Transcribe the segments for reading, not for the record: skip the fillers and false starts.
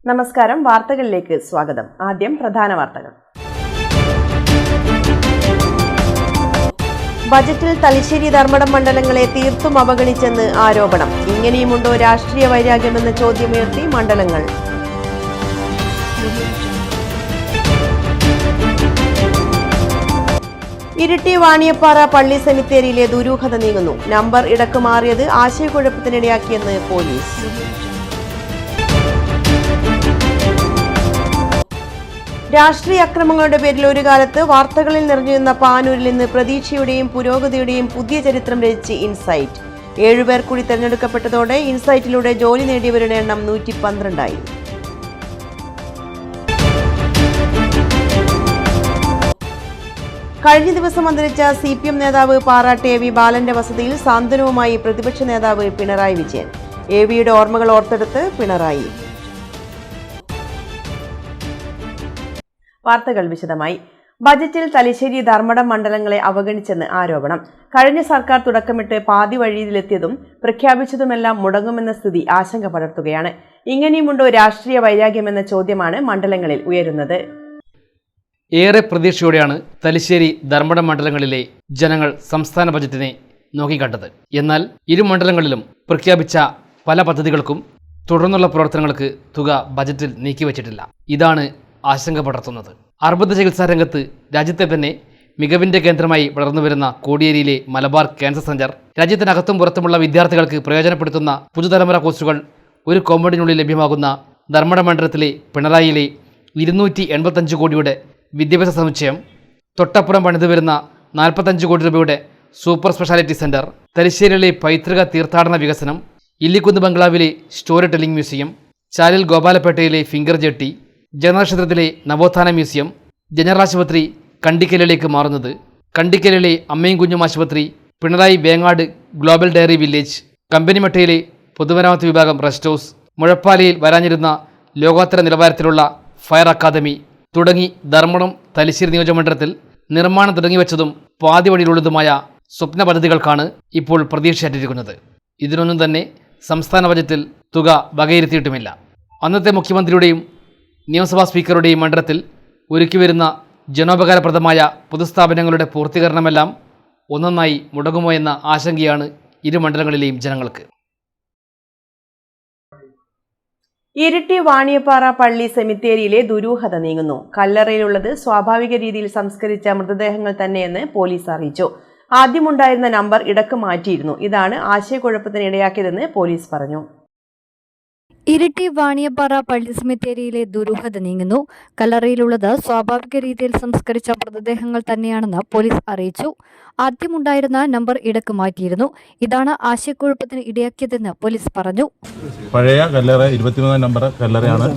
നമസ്കാരം, വാർത്തകളിലേക്ക് സ്വാഗതം. ആദ്യം പ്രധാന വാർത്തകൾ. ബജറ്റിൽ തലശ്ശേരി ധർമ്മടം മണ്ഡലങ്ങളെ തീർത്തും അവഗണിച്ചെന്ന് ആരോപണം. ഇങ്ങനെയുമുണ്ടോ രാഷ്ട്രീയ വൈരാഗ്യമെന്ന ചോദ്യമുയർത്തി മണ്ഡലങ്ങൾ. ഇരിട്ടി വാണിയപ്പാറ പള്ളി സെമിത്തേരിയിലെ ദുരൂഹത നീങ്ങുന്നു. നമ്പർ ഇടക്ക് മാറിയത് ആശയക്കുഴപ്പത്തിനിടയാക്കിയെന്ന് പോലീസ്. രാഷ്ട്രീയ അക്രമങ്ങളുടെ പേരിൽ ഒരു കാലത്ത് വാർത്തകളിൽ നിറഞ്ഞിരുന്ന പാനൂരിൽ നിന്ന് പ്രതീക്ഷയുടെയും പുരോഗതിയുടെയും പുതിയ ചരിത്രം രചിച്ച് ഇൻസൈറ്റ്. 7 പേർ കൂടി തെരഞ്ഞെടുക്കപ്പെട്ടതോടെ ഇൻസൈറ്റിലൂടെ ജോലി നേടിയവരുടെ എണ്ണം 112ആയി. കഴിഞ്ഞ ദിവസം അന്തരിച്ച CPM നേതാവ് പാറാട്ട് AV ബാലന്റെ വസതിയിൽ സാന്ത്വനവുമായി പ്രതിപക്ഷ നേതാവ് പിണറായി വിജയൻ. AVയുടെ ഓർമ്മകൾ ഓർത്തെടുത്ത് പിണറായി. വാർത്തകൾ വിശദമായി. ബജറ്റിൽ തലശ്ശേരി ധർമ്മടം മണ്ഡലങ്ങളെ അവഗണിച്ചെന്ന് ആരോപണം. കഴിഞ്ഞ സർക്കാർ തുടക്കമിട്ട് പാതി വഴിയിലെത്തിയതും പ്രഖ്യാപിച്ചതുമെല്ലാം മുടങ്ങുമെന്ന സ്ഥിതി ആശങ്ക പടർത്തുകയാണ്. ഇങ്ങനെയുമുണ്ടോ രാഷ്ട്രീയ വൈരാഗ്യമെന്ന ചോദ്യമാണ് മണ്ഡലങ്ങളിൽ ഉയരുന്നത്. ഏറെ പ്രതീക്ഷയോടെയാണ് തലശ്ശേരി ധർമ്മടം മണ്ഡലങ്ങളിലെ ജനങ്ങൾ സംസ്ഥാന ബജറ്റിനെ നോക്കിക്കണ്ടത്. എന്നാൽ ഇരു മണ്ഡലങ്ങളിലും പ്രഖ്യാപിച്ച പല പദ്ധതികൾക്കും തുടർന്നുള്ള പ്രവർത്തനങ്ങൾക്ക് തുക ബജറ്റിൽ നീക്കിവച്ചിട്ടില്ല. ഇതാണ് ആശങ്ക പടർത്തുന്നത്. അർബുദ ചികിത്സാ രംഗത്ത് രാജ്യത്തെ തന്നെ മികവിന്റെ കേന്ദ്രമായി വളർന്നുവരുന്ന കോടിയേരിയിലെ മലബാർ ക്യാൻസർ സെന്റർ രാജ്യത്തിനകത്തും പുറത്തുമുള്ള വിദ്യാർത്ഥികൾക്ക് പ്രയോജനപ്പെടുത്തുന്ന പുതുതലമുറ കോഴ്സുകൾ ഒരു കോമ്പൗണ്ടിനുള്ളിൽ ലഭ്യമാകുന്ന ധർമ്മടം മണ്ഡലത്തിലെ പിണറായിയിലെ 285 കോടിയുടെ വിദ്യാഭ്യാസ സമുച്ചയം, തൊട്ടപ്പുറം പണിതുവരുന്ന 45 കോടി രൂപയുടെ സൂപ്പർ സ്പെഷ്യാലിറ്റി സെന്റർ, തലശ്ശേരിയിലെ പൈതൃക തീർത്ഥാടന വികസനം, ഇല്ലിക്കുന്ന് ബംഗ്ലാവിലെ സ്റ്റോറി ടെല്ലിംഗ് മ്യൂസിയം, ചാലിൽ ഗോപാലപേട്ടയിലെ ഫിംഗർ ജെട്ടി, ജനനക്ഷത്രത്തിലെ നവോത്ഥാന മ്യൂസിയം, ജനറൽ ആശുപത്രി കണ്ടിക്കലിലേക്ക് മാറുന്നത്, കണ്ടിക്കലിലെ അമ്മയും കുഞ്ഞും ആശുപത്രി, Pinarayi Vengad global dairy village, കമ്പനിമട്ടയിലെ പൊതുമരാമത്ത് വിഭാഗം റെസ്റ്റ് ഹൗസ്, മുഴപ്പാലയിൽ വരാനിരുന്ന ലോകോത്തര നിലവാരത്തിലുള്ള ഫയർ അക്കാദമി തുടങ്ങി ധർമ്മടം തലശ്ശേരി നിയോജകമണ്ഡലത്തിൽ നിർമ്മാണം തുടങ്ങിവെച്ചതും പാതി വഴിയിലുള്ളതുമായ സ്വപ്ന പദ്ധതികൾക്കാണ് ഇപ്പോൾ പ്രതീക്ഷയറ്റിരിക്കുന്നത്. ഇതിനൊന്നും തന്നെ സംസ്ഥാന ബജറ്റിൽ തുക വകയിരുത്തിയിട്ടുമില്ല. അന്നത്തെ മുഖ്യമന്ത്രിയുടെയും നിയമസഭാ സ്പീക്കറുടെയും മണ്ഡലത്തിൽ ഒരുക്കിവരുന്ന ജനോപകാരപ്രദമായ പൊതുസ്ഥാപനങ്ങളുടെ പൂർത്തീകരണമെല്ലാം ഒന്നൊന്നായി മുടങ്ങുമോ എന്ന ആശങ്കയാണ് ഇരു മണ്ഡലങ്ങളിലെയും ജനങ്ങൾക്ക്. ഇരിട്ടി വാണിയപ്പാറ പള്ളി സെമിത്തേരിയിലെ ദുരൂഹത നീങ്ങുന്നു. കല്ലറയിലുള്ളത് സ്വാഭാവിക രീതിയിൽ സംസ്കരിച്ച മൃതദേഹങ്ങൾ തന്നെയെന്ന് പോലീസ് അറിയിച്ചു. ആദ്യമുണ്ടായിരുന്ന നമ്പർ ഇടക്ക് മാറ്റിയിരുന്നു. ഇതാണ് ആശയക്കുഴപ്പത്തിന് ഇടയാക്കിയതെന്ന് പോലീസ് പറഞ്ഞു. ഇരിട്ടി വാണിയപ്പാറ പള്ളി സെമിത്തേരിയിലെ ദുരൂഹത നീങ്ങുന്നു. കല്ലറയിലുള്ളത് സ്വാഭാവിക രീതിയിൽ സംസ്കരിച്ച മൃതദേഹങ്ങൾ തന്നെയാണെന്ന് പോലീസ് അറിയിച്ചു. ആദ്യമുണ്ടായിരുന്ന നമ്പർ ഇടക്ക് മാറ്റിയിരുന്നു. ഇതാണ് ആശയക്കുഴപ്പത്തിന് ഇടയാക്കിയതെന്ന് പോലീസ് പറഞ്ഞു. പഴയ കല്ലറ 23 നമ്പർ കല്ലറയാണ്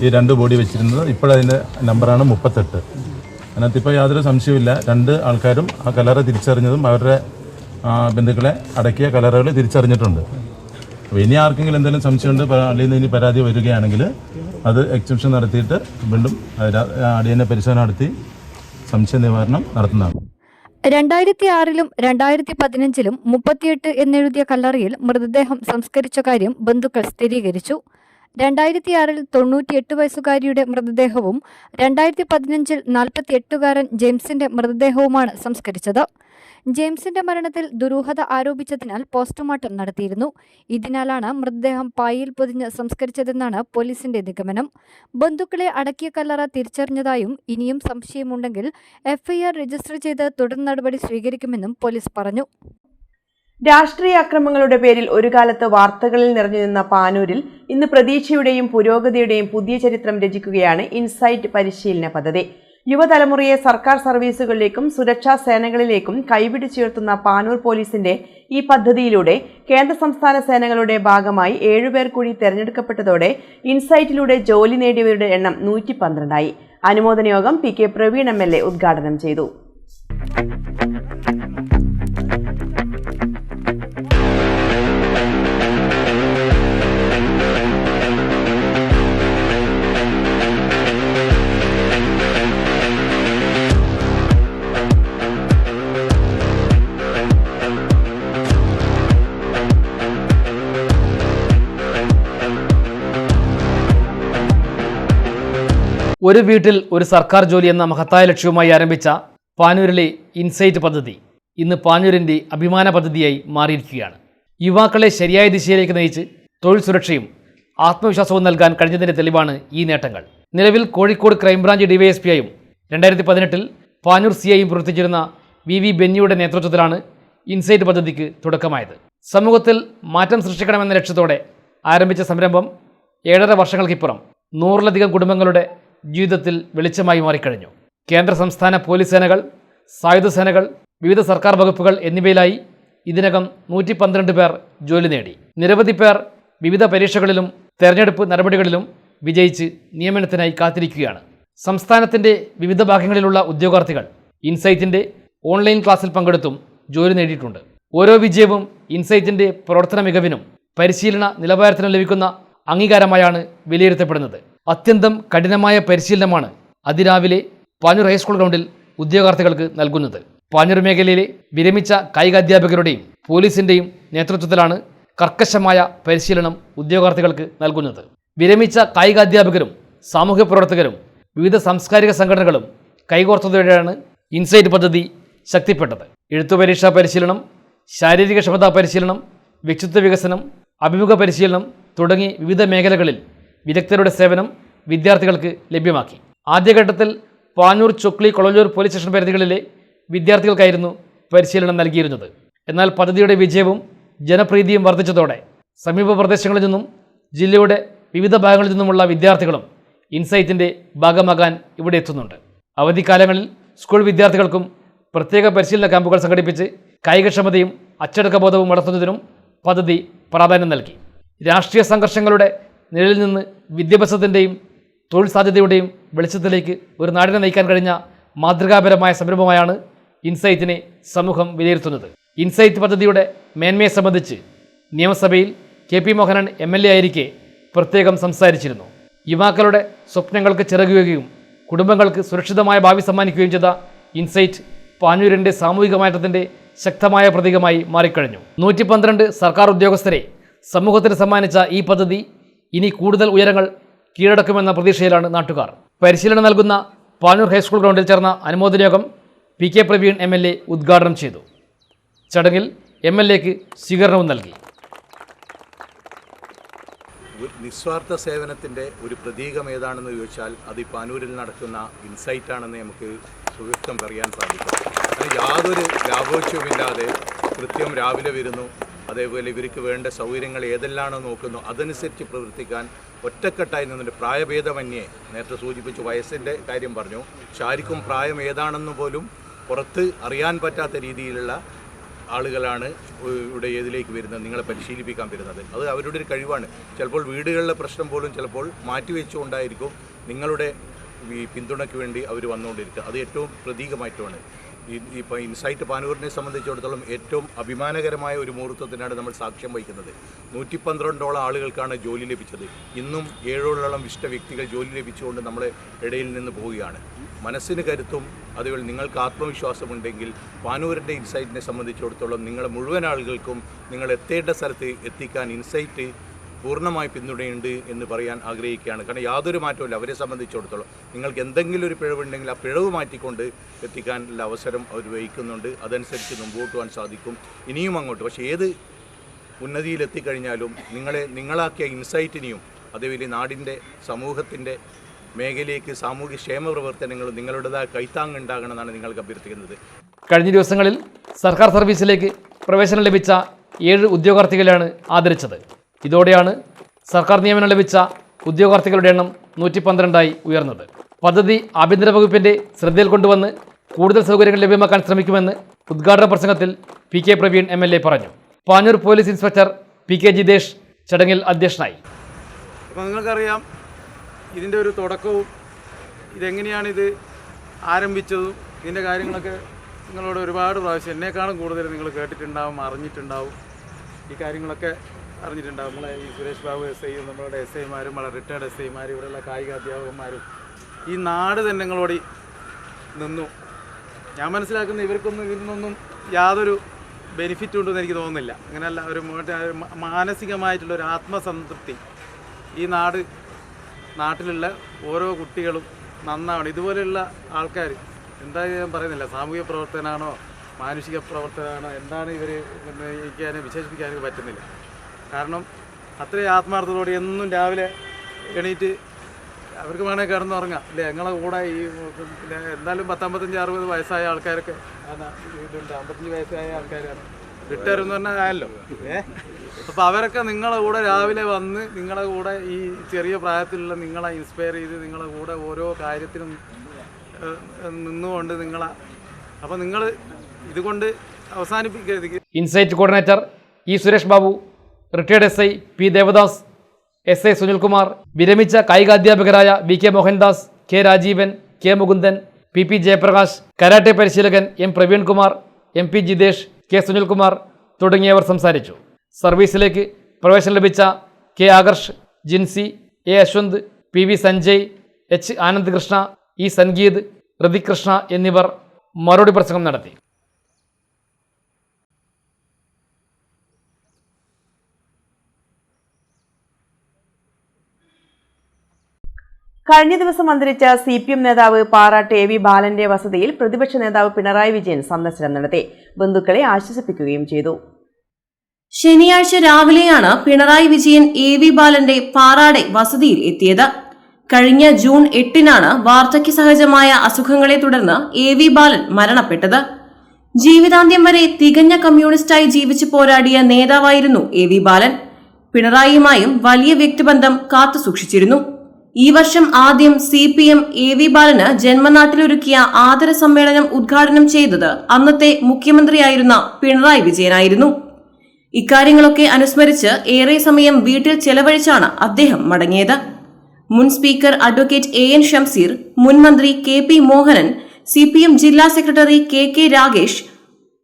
ഈ 2 ബോഡി വെച്ചിരുന്നത്. ഇപ്പോഴതിൻ്റെ നമ്പറാണ് 38. അതിനകത്ത് ഇപ്പോൾ യാതൊരു സംശയമില്ല. 2 ആൾക്കാരും ആ കല്ലറ തിരിച്ചറിഞ്ഞതും അവരുടെ ബന്ധുക്കളെ അടക്കിയ കല്ലറകൾ തിരിച്ചറിഞ്ഞിട്ടുണ്ട്. അപ്പോൾ ഇനി ആർക്കെങ്കിലും എന്തെങ്കിലും സംശയമുണ്ട്, അല്ലെങ്കിൽ ഇനി പരാതി വരികയാണെങ്കിൽ അത് എക്സിബിഷൻ നടത്തിയിട്ട് വീണ്ടും അടിയനെ പരിശോധന നടത്തി സംശയ നിവാരണം നടത്തുന്നതാണ്. 2006-ലും 2015-ലും 38 എന്നെഴുതിയ കല്ലറയിൽ മൃതദേഹം സംസ്കരിച്ച കാര്യം ബന്ധുക്കൾ സ്ഥിരീകരിച്ചു. 2006-ൽ 98 വയസ്സുകാരിയുടെ മൃതദേഹവും 2015-ൽ 48-കാരൻ ജെയിംസിന്റെ മൃതദേഹവുമാണ് സംസ്കരിച്ചത്. ജെയിംസിന്റെ മരണത്തിൽ ദുരൂഹത ആരോപിച്ചതിനാൽ പോസ്റ്റ്മോർട്ടം നടത്തിയിരുന്നു. ഇതിനാലാണ് മൃതദേഹം പായിൽ പൊതിഞ്ഞ് സംസ്കരിച്ചതെന്നാണ് പോലീസിന്റെ നിഗമനം. ബന്ധുക്കളെ അടക്കിയ കല്ലറ തിരിച്ചറിഞ്ഞതായും ഇനിയും സംശയമുണ്ടെങ്കിൽ FIR രജിസ്റ്റർ ചെയ്ത് തുടർ നടപടി സ്വീകരിക്കുമെന്നും പോലീസ് പറഞ്ഞു. രാഷ്ട്രീയ അക്രമങ്ങളുടെ പേരിൽ ഒരു കാലത്ത് വാർത്തകളിൽ നിറഞ്ഞുനിന്ന പാനൂരിൽ ഇന്ന് പ്രതീക്ഷയുടെയും പുരോഗതിയുടെയും പുതിയ ചരിത്രം രചിക്കുകയാണ് ഇൻസൈറ്റ് പരിശീലന പദ്ധതി. യുവതലമുറയെ സർക്കാർ സർവീസുകളിലേക്കും സുരക്ഷാ സേനകളിലേക്കും കൈപിടിച്ചുയർത്തുന്ന പാനൂർ പോലീസിന്റെ ഈ പദ്ധതിയിലൂടെ കേന്ദ്ര സംസ്ഥാന സേനകളുടെ ഭാഗമായി 7 പേർ കൂടി തെരഞ്ഞെടുക്കപ്പെട്ടതോടെ ഇൻസൈറ്റിലൂടെ ജോലി നേടിയവരുടെ എണ്ണം 112ആയി. അനുമോദന യോഗം PK പ്രവീൺ MLA ഉദ്ഘാടനം ചെയ്തു. ഒരു വീട്ടിൽ ഒരു സർക്കാർ ജോലി എന്ന മഹത്തായ ലക്ഷ്യവുമായി ആരംഭിച്ച പാനൂരിലെ ഇൻസൈറ്റ് പദ്ധതി ഇന്ന് പാനൂരിൻ്റെ അഭിമാന പദ്ധതിയായി മാറിയിരിക്കുകയാണ്. യുവാക്കളെ ശരിയായ ദിശയിലേക്ക് നയിച്ച് തൊഴിൽ സുരക്ഷയും ആത്മവിശ്വാസവും നൽകാൻ കഴിഞ്ഞതിൻ്റെ തെളിവാണ് ഈ നേട്ടങ്ങൾ. നിലവിൽ കോഴിക്കോട് ക്രൈംബ്രാഞ്ച് ഡിവൈഎസ്പിയായും 2018 പാനൂർ സിഐയും പ്രവർത്തിച്ചിരുന്ന VV ബെന്നിയുടെ നേതൃത്വത്തിലാണ് ഇൻസൈറ്റ് പദ്ധതിക്ക് തുടക്കമായത്. സമൂഹത്തിൽ മാറ്റം സൃഷ്ടിക്കണമെന്ന ലക്ഷ്യത്തോടെ ആരംഭിച്ച സംരംഭം 7.5 വർഷങ്ങൾക്കിപ്പുറം 100-ലധികം കുടുംബങ്ങളുടെ ജീവിതത്തിൽ വെളിച്ചമായി മാറിക്കഴിഞ്ഞു. കേന്ദ്ര സംസ്ഥാന പോലീസ് സേനകൾ, സായുധ സേനകൾ, വിവിധ സർക്കാർ വകുപ്പുകൾ എന്നിവയിലായി ഇതിനകം 112 പേർ ജോലി നേടി. നിരവധി പേർ വിവിധ പരീക്ഷകളിലും തെരഞ്ഞെടുപ്പ് നടപടികളിലും വിജയിച്ച് നിയമനത്തിനായി കാത്തിരിക്കുകയാണ്. സംസ്ഥാനത്തിൻ്റെ വിവിധ ഭാഗങ്ങളിലുള്ള ഉദ്യോഗാർത്ഥികൾ ഇൻസൈറ്റിൻ്റെ ഓൺലൈൻ ക്ലാസ്സിൽ പങ്കെടുത്തും ജോലി നേടിയിട്ടുണ്ട്. ഓരോ വിജയവും ഇൻസൈറ്റിൻ്റെ പ്രവർത്തന മികവിനും പരിശീലന നിലവാരത്തിനും ലഭിക്കുന്ന അംഗീകാരമായാണ് വിലയിരുത്തപ്പെടുന്നത്. അത്യന്തം കഠിനമായ പരിശീലനമാണ് അതിരാവിലെ പാനൂർ ഹൈസ്കൂൾ ഗ്രൗണ്ടിൽ ഉദ്യോഗാർത്ഥികൾക്ക് നൽകുന്നത്. പാനൂർ മേഖലയിലെ വിരമിച്ച കായികാധ്യാപകരുടെയും പോലീസിൻ്റെയും നേതൃത്വത്തിലാണ് കർക്കശമായ പരിശീലനം ഉദ്യോഗാർത്ഥികൾക്ക് നൽകുന്നത്. വിരമിച്ച കായികാധ്യാപകരും സാമൂഹ്യ പ്രവർത്തകരും വിവിധ സാംസ്കാരിക സംഘടനകളും കൈകോർത്തതോടെയാണ് ഇൻസൈറ്റ് പദ്ധതി ശക്തിപ്പെട്ടത്. എഴുത്തുപരീക്ഷാ പരിശീലനം, ശാരീരിക ക്ഷമതാ പരിശീലനം, വ്യക്തിത്വ വികസനം, അഭിമുഖ പരിശീലനം തുടങ്ങി വിവിധ മേഖലകളിൽ വിദഗ്ധരുടെ സേവനം വിദ്യാർത്ഥികൾക്ക് ലഭ്യമാക്കി. ആദ്യഘട്ടത്തിൽ പാനൂർ, ചൊക്ലി, കൊളഞ്ചൂർ പോലീസ് സ്റ്റേഷൻ പരിധികളിലെ വിദ്യാർത്ഥികൾക്കായിരുന്നു പരിശീലനം നൽകിയിരുന്നത്. എന്നാൽ പദ്ധതിയുടെ വിജയവും ജനപ്രീതിയും വർദ്ധിച്ചതോടെ സമീപ പ്രദേശങ്ങളിൽ നിന്നും ജില്ലയുടെ വിവിധ ഭാഗങ്ങളിൽ നിന്നുമുള്ള വിദ്യാർത്ഥികളും ഇൻസൈറ്റിൻ്റെ ഭാഗമാകാൻ ഇവിടെ എത്തുന്നുണ്ട്. അവധിക്കാലങ്ങളിൽ സ്കൂൾ വിദ്യാർത്ഥികൾക്കും പ്രത്യേക പരിശീലന ക്യാമ്പുകൾ സംഘടിപ്പിച്ച് കായികക്ഷമതയും അച്ചടക്കബോധവും വളർത്തുന്നതിനും പദ്ധതി പ്രാധാന്യം നൽകി. രാഷ്ട്രീയ സംഘർഷങ്ങളുടെ നിഴലിൽ നിന്ന് വിദ്യാഭ്യാസത്തിൻ്റെയും തൊഴിൽ സാധ്യതയുടെയും വെളിച്ചത്തിലേക്ക് ഒരു നാടിനെ നയിക്കാൻ കഴിഞ്ഞ മാതൃകാപരമായ സംരംഭമായാണ് ഇൻസൈറ്റിനെ സമൂഹം വിലയിരുത്തുന്നത്. ഇൻസൈറ്റ് പദ്ധതിയുടെ മേന്മയെ സംബന്ധിച്ച് നിയമസഭയിൽ KP മോഹനൻ MLA ആയിരിക്കെ പ്രത്യേകം സംസാരിച്ചിരുന്നു. യുവാക്കളുടെ സ്വപ്നങ്ങൾക്ക് ചിറകുകയും കുടുംബങ്ങൾക്ക് സുരക്ഷിതമായ ഭാവി സമ്മാനിക്കുകയും ചെയ്ത ഇൻസൈറ്റ് പാനൂരിൻ്റെ സാമൂഹിക മാറ്റത്തിൻ്റെ ശക്തമായ പ്രതീകമായി മാറിക്കഴിഞ്ഞു. 112 സർക്കാർ ഉദ്യോഗസ്ഥരെ സമൂഹത്തിന് സമ്മാനിച്ച ഈ പദ്ധതി ഇനി കൂടുതൽ ഉയരങ്ങൾ കീഴടക്കുമെന്ന പ്രതീക്ഷയിലാണ് നാട്ടുകാർ. പരിശീലനം നൽകുന്ന പാനൂർ ഹൈസ്കൂൾ ഗ്രൗണ്ടിൽ ചേർന്ന അനുമോദന യോഗം PK പ്രവീൺ MLA ഉദ്ഘാടനം ചെയ്തു. ചടങ്ങിൽ MLAക്ക് സ്വീകരണവും നൽകി. നിസ്വാർത്ഥ സേവനത്തിൻ്റെ ഒരു പ്രതീകം ഏതാണെന്ന് ചോദിച്ചാൽ അത് ഈ പാനൂരിൽ നടക്കുന്ന ഇൻസൈറ്റാണെന്ന് നമുക്ക് സുവ്യക്തം പറയാൻ സാധിക്കും. അതിന് യാതൊരു ലാഭോച്യവുമില്ലാതെ കൃത്യം രാവിലെ വരുന്നു, അതേപോലെ ഇവർക്ക് വേണ്ട സൗകര്യങ്ങൾ ഏതെല്ലാണോ നോക്കുന്നു അതനുസരിച്ച് പ്രവർത്തിക്കാൻ ഒറ്റക്കെട്ടായി നിന്നിട്ട് പ്രായഭേദമന്യേ, നേരത്തെ സൂചിപ്പിച്ചു വയസ്സിൻ്റെ കാര്യം പറഞ്ഞു, ശാരിക്കും പ്രായം ഏതാണെന്ന് പോലും പുറത്ത് അറിയാൻ പറ്റാത്ത രീതിയിലുള്ള ആളുകളാണ് ഇവിടെ ഏതിലേക്ക് വരുന്നത്, നിങ്ങളെ പരിശീലിപ്പിക്കാൻ വരുന്നത്. അത് അവരുടെ ഒരു കഴിവാണ്. ചിലപ്പോൾ വീടുകളിലെ പ്രശ്നം പോലും ചിലപ്പോൾ മാറ്റിവെച്ചുകൊണ്ടായിരിക്കും നിങ്ങളുടെ ഈ പിന്തുണയ്ക്ക് വേണ്ടി അവർ വന്നുകൊണ്ടിരിക്കുക. അത് ഏറ്റവും പ്രതീകമായിട്ടുമാണ്. ഇപ്പോൾ ഇൻസൈറ്റ് പാനൂരിനെ സംബന്ധിച്ചിടത്തോളം ഏറ്റവും അഭിമാനകരമായ ഒരു മുഹൂർത്തത്തിനാണ് നമ്മൾ സാക്ഷ്യം വഹിക്കുന്നത്. 112 ആളുകൾക്കാണ് ജോലി ലഭിച്ചത്. ഇന്നും 7 ഇഷ്ട വ്യക്തികൾ ജോലി ലഭിച്ചുകൊണ്ട് നമ്മുടെ ഇടയിൽ നിന്ന് പോവുകയാണ്. മനസ്സിന് കരുത്തും അതുപോലെ നിങ്ങൾക്ക് ആത്മവിശ്വാസമുണ്ടെങ്കിൽ പാനൂരിൻ്റെ ഇൻസൈറ്റിനെ സംബന്ധിച്ചിടത്തോളം നിങ്ങളെ മുഴുവൻ ആളുകൾക്കും നിങ്ങൾ എത്തേണ്ട സ്ഥലത്ത് എത്തിക്കാൻ ഇൻസൈറ്റ് പൂർണ്ണമായി പിന്തുണയുണ്ട് എന്ന് പറയാൻ ആഗ്രഹിക്കുകയാണ്. കാരണം യാതൊരു മാറ്റമില്ല അവരെ സംബന്ധിച്ചിടത്തോളം. നിങ്ങൾക്ക് എന്തെങ്കിലും ഒരു പിഴവുണ്ടെങ്കിൽ ആ പിഴവ് മാറ്റിക്കൊണ്ട് എത്തിക്കാനുള്ള അവസരം അവർ വഹിക്കുന്നുണ്ട്. അതനുസരിച്ച് മുമ്പോട്ട് പോകാൻ സാധിക്കും ഇനിയും അങ്ങോട്ട്. പക്ഷേ ഏത് ഉന്നതിയിലെത്തിക്കഴിഞ്ഞാലും നിങ്ങളാക്കിയ ഇൻസൈറ്റിനെയും അതേപോലെ നാടിൻ്റെ സമൂഹത്തിൻ്റെ മേഖലയ്ക്ക് സാമൂഹ്യക്ഷേമ പ്രവർത്തനങ്ങളും നിങ്ങളുടേതായ കൈത്താങ് ഉണ്ടാകണമെന്നാണ് നിങ്ങൾക്ക് അഭ്യർത്ഥിക്കുന്നത്. കഴിഞ്ഞ ദിവസങ്ങളിൽ സർക്കാർ സർവീസിലേക്ക് പ്രവേശനം ലഭിച്ച 7 ഉദ്യോഗാർത്ഥികളെയാണ് ആദരിച്ചത്. ഇതോടെയാണ് സർക്കാർ നിയമനം ലഭിച്ച ഉദ്യോഗാർത്ഥികളുടെ എണ്ണം 112ആയി ഉയർന്നത്. പദ്ധതി ആഭ്യന്തര വകുപ്പിൻ്റെ ശ്രദ്ധയിൽ കൊണ്ടുവന്ന് കൂടുതൽ സൗകര്യങ്ങൾ ലഭ്യമാക്കാൻ ശ്രമിക്കുമെന്ന് ഉദ്ഘാടന പ്രസംഗത്തിൽ PK പ്രവീൺ MLA പറഞ്ഞു. Panoor police inspector PK Jithesh ചടങ്ങിൽ അധ്യക്ഷനായി. അപ്പോൾ നിങ്ങൾക്കറിയാം ഇതിൻ്റെ ഒരു തുടക്കവും ഇതെങ്ങനെയാണിത് ആരംഭിച്ചതും ഇതിൻ്റെ കാര്യങ്ങളൊക്കെ നിങ്ങളോട് ഒരുപാട് പ്രാവശ്യം എന്നെക്കാളും കൂടുതൽ നിങ്ങൾ കേട്ടിട്ടുണ്ടാവും, അറിഞ്ഞിട്ടുണ്ടാവും. ഈ കാര്യങ്ങളൊക്കെ അറിഞ്ഞിട്ടുണ്ടാവും. നമ്മളെ ഈ സുരേഷ് ബാബു SI യും നമ്മളുടെ SI മാരും വളരെ റിട്ടയർഡ് SI മാരും ഇവിടെയുള്ള കായിക അധ്യാപകന്മാരും ഈ നാട് തന്നെ നിങ്ങളോട് നിന്നു. ഞാൻ മനസ്സിലാക്കുന്ന ഇവർക്കൊന്നും ഇതിൽ നിന്നൊന്നും യാതൊരു ബെനിഫിറ്റ് ഉണ്ടെന്ന് എനിക്ക് തോന്നുന്നില്ല. അങ്ങനെയല്ല, ഒരു മാനസികമായിട്ടുള്ള ഒരു ആത്മസംതൃപ്തി ഈ നാട്ടിലുള്ള ഓരോ കുട്ടികളും നന്നാവണം. ഇതുപോലെയുള്ള ആൾക്കാർ എന്തായാലും ഞാൻ പറയുന്നില്ല, സാമൂഹിക പ്രവർത്തനമാണോ മാനുഷിക പ്രവർത്തനമാണോ എന്താണ് ഇവർ എനിക്ക് അതിനെ വിശേഷിപ്പിക്കാൻ പറ്റുന്നില്ല. കാരണം അത്രയും ആത്മാർത്ഥതയോടെ എന്നും രാവിലെ എണീറ്റ് അവർക്ക് വേണമെങ്കിൽ കിടന്നുറങ്ങാം അല്ലേ. ഞങ്ങളെ കൂടെ ഈ എന്തായാലും 50-60 വയസ്സായ ആൾക്കാരൊക്കെ ഇതുണ്ട്, 55 വയസ്സായ ആൾക്കാരാണ്, റിട്ടയർ എന്ന് പറഞ്ഞാൽ ആയല്ലോ. അപ്പോൾ അവരൊക്കെ നിങ്ങളെ കൂടെ രാവിലെ വന്ന് നിങ്ങളെ കൂടെ ഈ ചെറിയ പ്രായത്തിലുള്ള നിങ്ങളെ ഇൻസ്പയർ ചെയ്ത് നിങ്ങളെ കൂടെ ഓരോ കാര്യത്തിനും നിന്നുകൊണ്ട് അപ്പോൾ നിങ്ങൾ ഇതുകൊണ്ട് അവസാനിപ്പിക്കരുത്. Insight coordinator E Suresh Babu, retired S I P Devadas, S I Sunilkumar, വിരമിച്ച കായികാധ്യാപകരായ V K Mohandas, K Rajeevan, K Mukundan, P P Jayaprakash, karate പരിശീലകൻ M Praveenkumar, M P Jithesh, K Sunilkumar തുടങ്ങിയവർ സംസാരിച്ചു. സർവീസിലേക്ക് പ്രവേശനം ലഭിച്ച K Akarsh, Jinsy, A Ashwanth, P V Sanjay, H Anand Krishna, E Sangeeth, Hrithik Krishna എന്നിവർ മറുപടി പ്രസംഗം നടത്തി. കഴിഞ്ഞ ദിവസം അന്തരിച്ച CPM നേതാവ് പാറാട്ട് AV ബാലന്റെ വസതിയിൽ പ്രതിപക്ഷ നേതാവ് പിണറായി വിജയൻ സന്ദർശനം നടത്തി. ബന്ധുക്കളെ ആശ്വസിപ്പിക്കുകയും ചെയ്തു. ശനിയാഴ്ച രാവിലെയാണ് പിണറായി വിജയൻ AV ബാലന്റെ പാറാടെ വസതിയിൽ എത്തിയത്. കഴിഞ്ഞ ജൂൺ 8-നാണ് വാർദ്ധക്യ സഹജമായ അസുഖങ്ങളെ തുടർന്ന് AV ബാലൻ മരണപ്പെട്ടത്. ജീവിതാന്ത്യം വരെ തികഞ്ഞ കമ്മ്യൂണിസ്റ്റായി ജീവിച്ചു പോരാടിയ നേതാവായിരുന്നു AV ബാലൻ. പിണറായിയുമായും വലിയ വ്യക്തിബന്ധം കാത്തുസൂക്ഷിച്ചിരുന്നു. ഈ വർഷം ആദ്യം CPM AV ബാലന് ജന്മനാട്ടിലൊരുക്കിയ ആദര സമ്മേളനം ഉദ്ഘാടനം ചെയ്തത് അന്നത്തെ മുഖ്യമന്ത്രിയായിരുന്ന പിണറായി വിജയനായിരുന്നു. ഇക്കാര്യങ്ങളൊക്കെ അനുസ്മരിച്ച് ഏറെ സമയം വീട്ടിൽ ചെലവഴിച്ചാണ് അദ്ദേഹം മടങ്ങിയത്. മുൻ സ്പീക്കർ അഡ്വക്കേറ്റ് AN ഷംസീർ, മുൻ മന്ത്രി KP മോഹനൻ, CPM ജില്ലാ secretary KK Ragesh,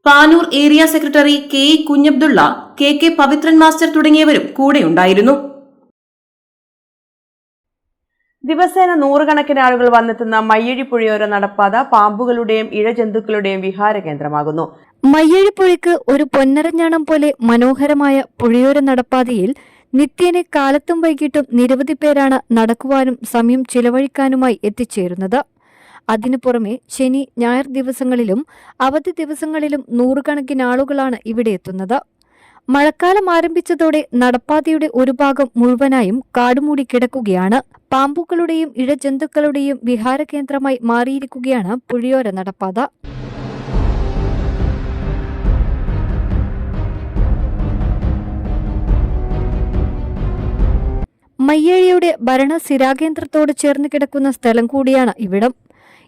Panoor area secretary KE Kunhabdulla, KK Pavithran master തുടങ്ങിയവരും കൂടെയുണ്ടായിരുന്നു. ദിവസേന നൂറുകണക്കിന് ആളുകൾ വന്നെത്തുന്ന മയ്യഴി പുഴയോര നടപ്പാത പാമ്പുകളുടെയും ഇഴജന്തുക്കളുടെയും വിഹാര കേന്ദ്രമാകുന്നു. മയ്യഴിപ്പുഴയ്ക്ക് ഒരു പൊന്നരഞ്ഞാണം പോലെ മനോഹരമായ പുഴയോര നടപ്പാതയിൽ നിത്യേന കാലത്തും വൈകിട്ടും നിരവധി പേരാണ് നടക്കുവാനും സമയം ചിലവഴിക്കാനുമായി എത്തിച്ചേരുന്നത്. അതിനു പുറമെ ശനി ഞായർ ദിവസങ്ങളിലും അവധി ദിവസങ്ങളിലും നൂറുകണക്കിന് ആളുകളാണ് ഇവിടെ എത്തുന്നത്. മഴക്കാലം ആരംഭിച്ചതോടെ നടപ്പാതയുടെ ഒരു ഭാഗം മുഴുവനായും കാടുമൂടി കിടക്കുകയാണ്. പാമ്പുകളുടെയും ഇഴജന്തുക്കളുടെയും വിഹാര കേന്ദ്രമായി മാറിയിരിക്കുകയാണ് പുഴയോര നടപ്പാത. മയ്യഴിയുടെ ഭരണസിരാകേന്ദ്രത്തോട് ചേർന്ന് കിടക്കുന്ന സ്ഥലം കൂടിയാണ് ഇവിടം.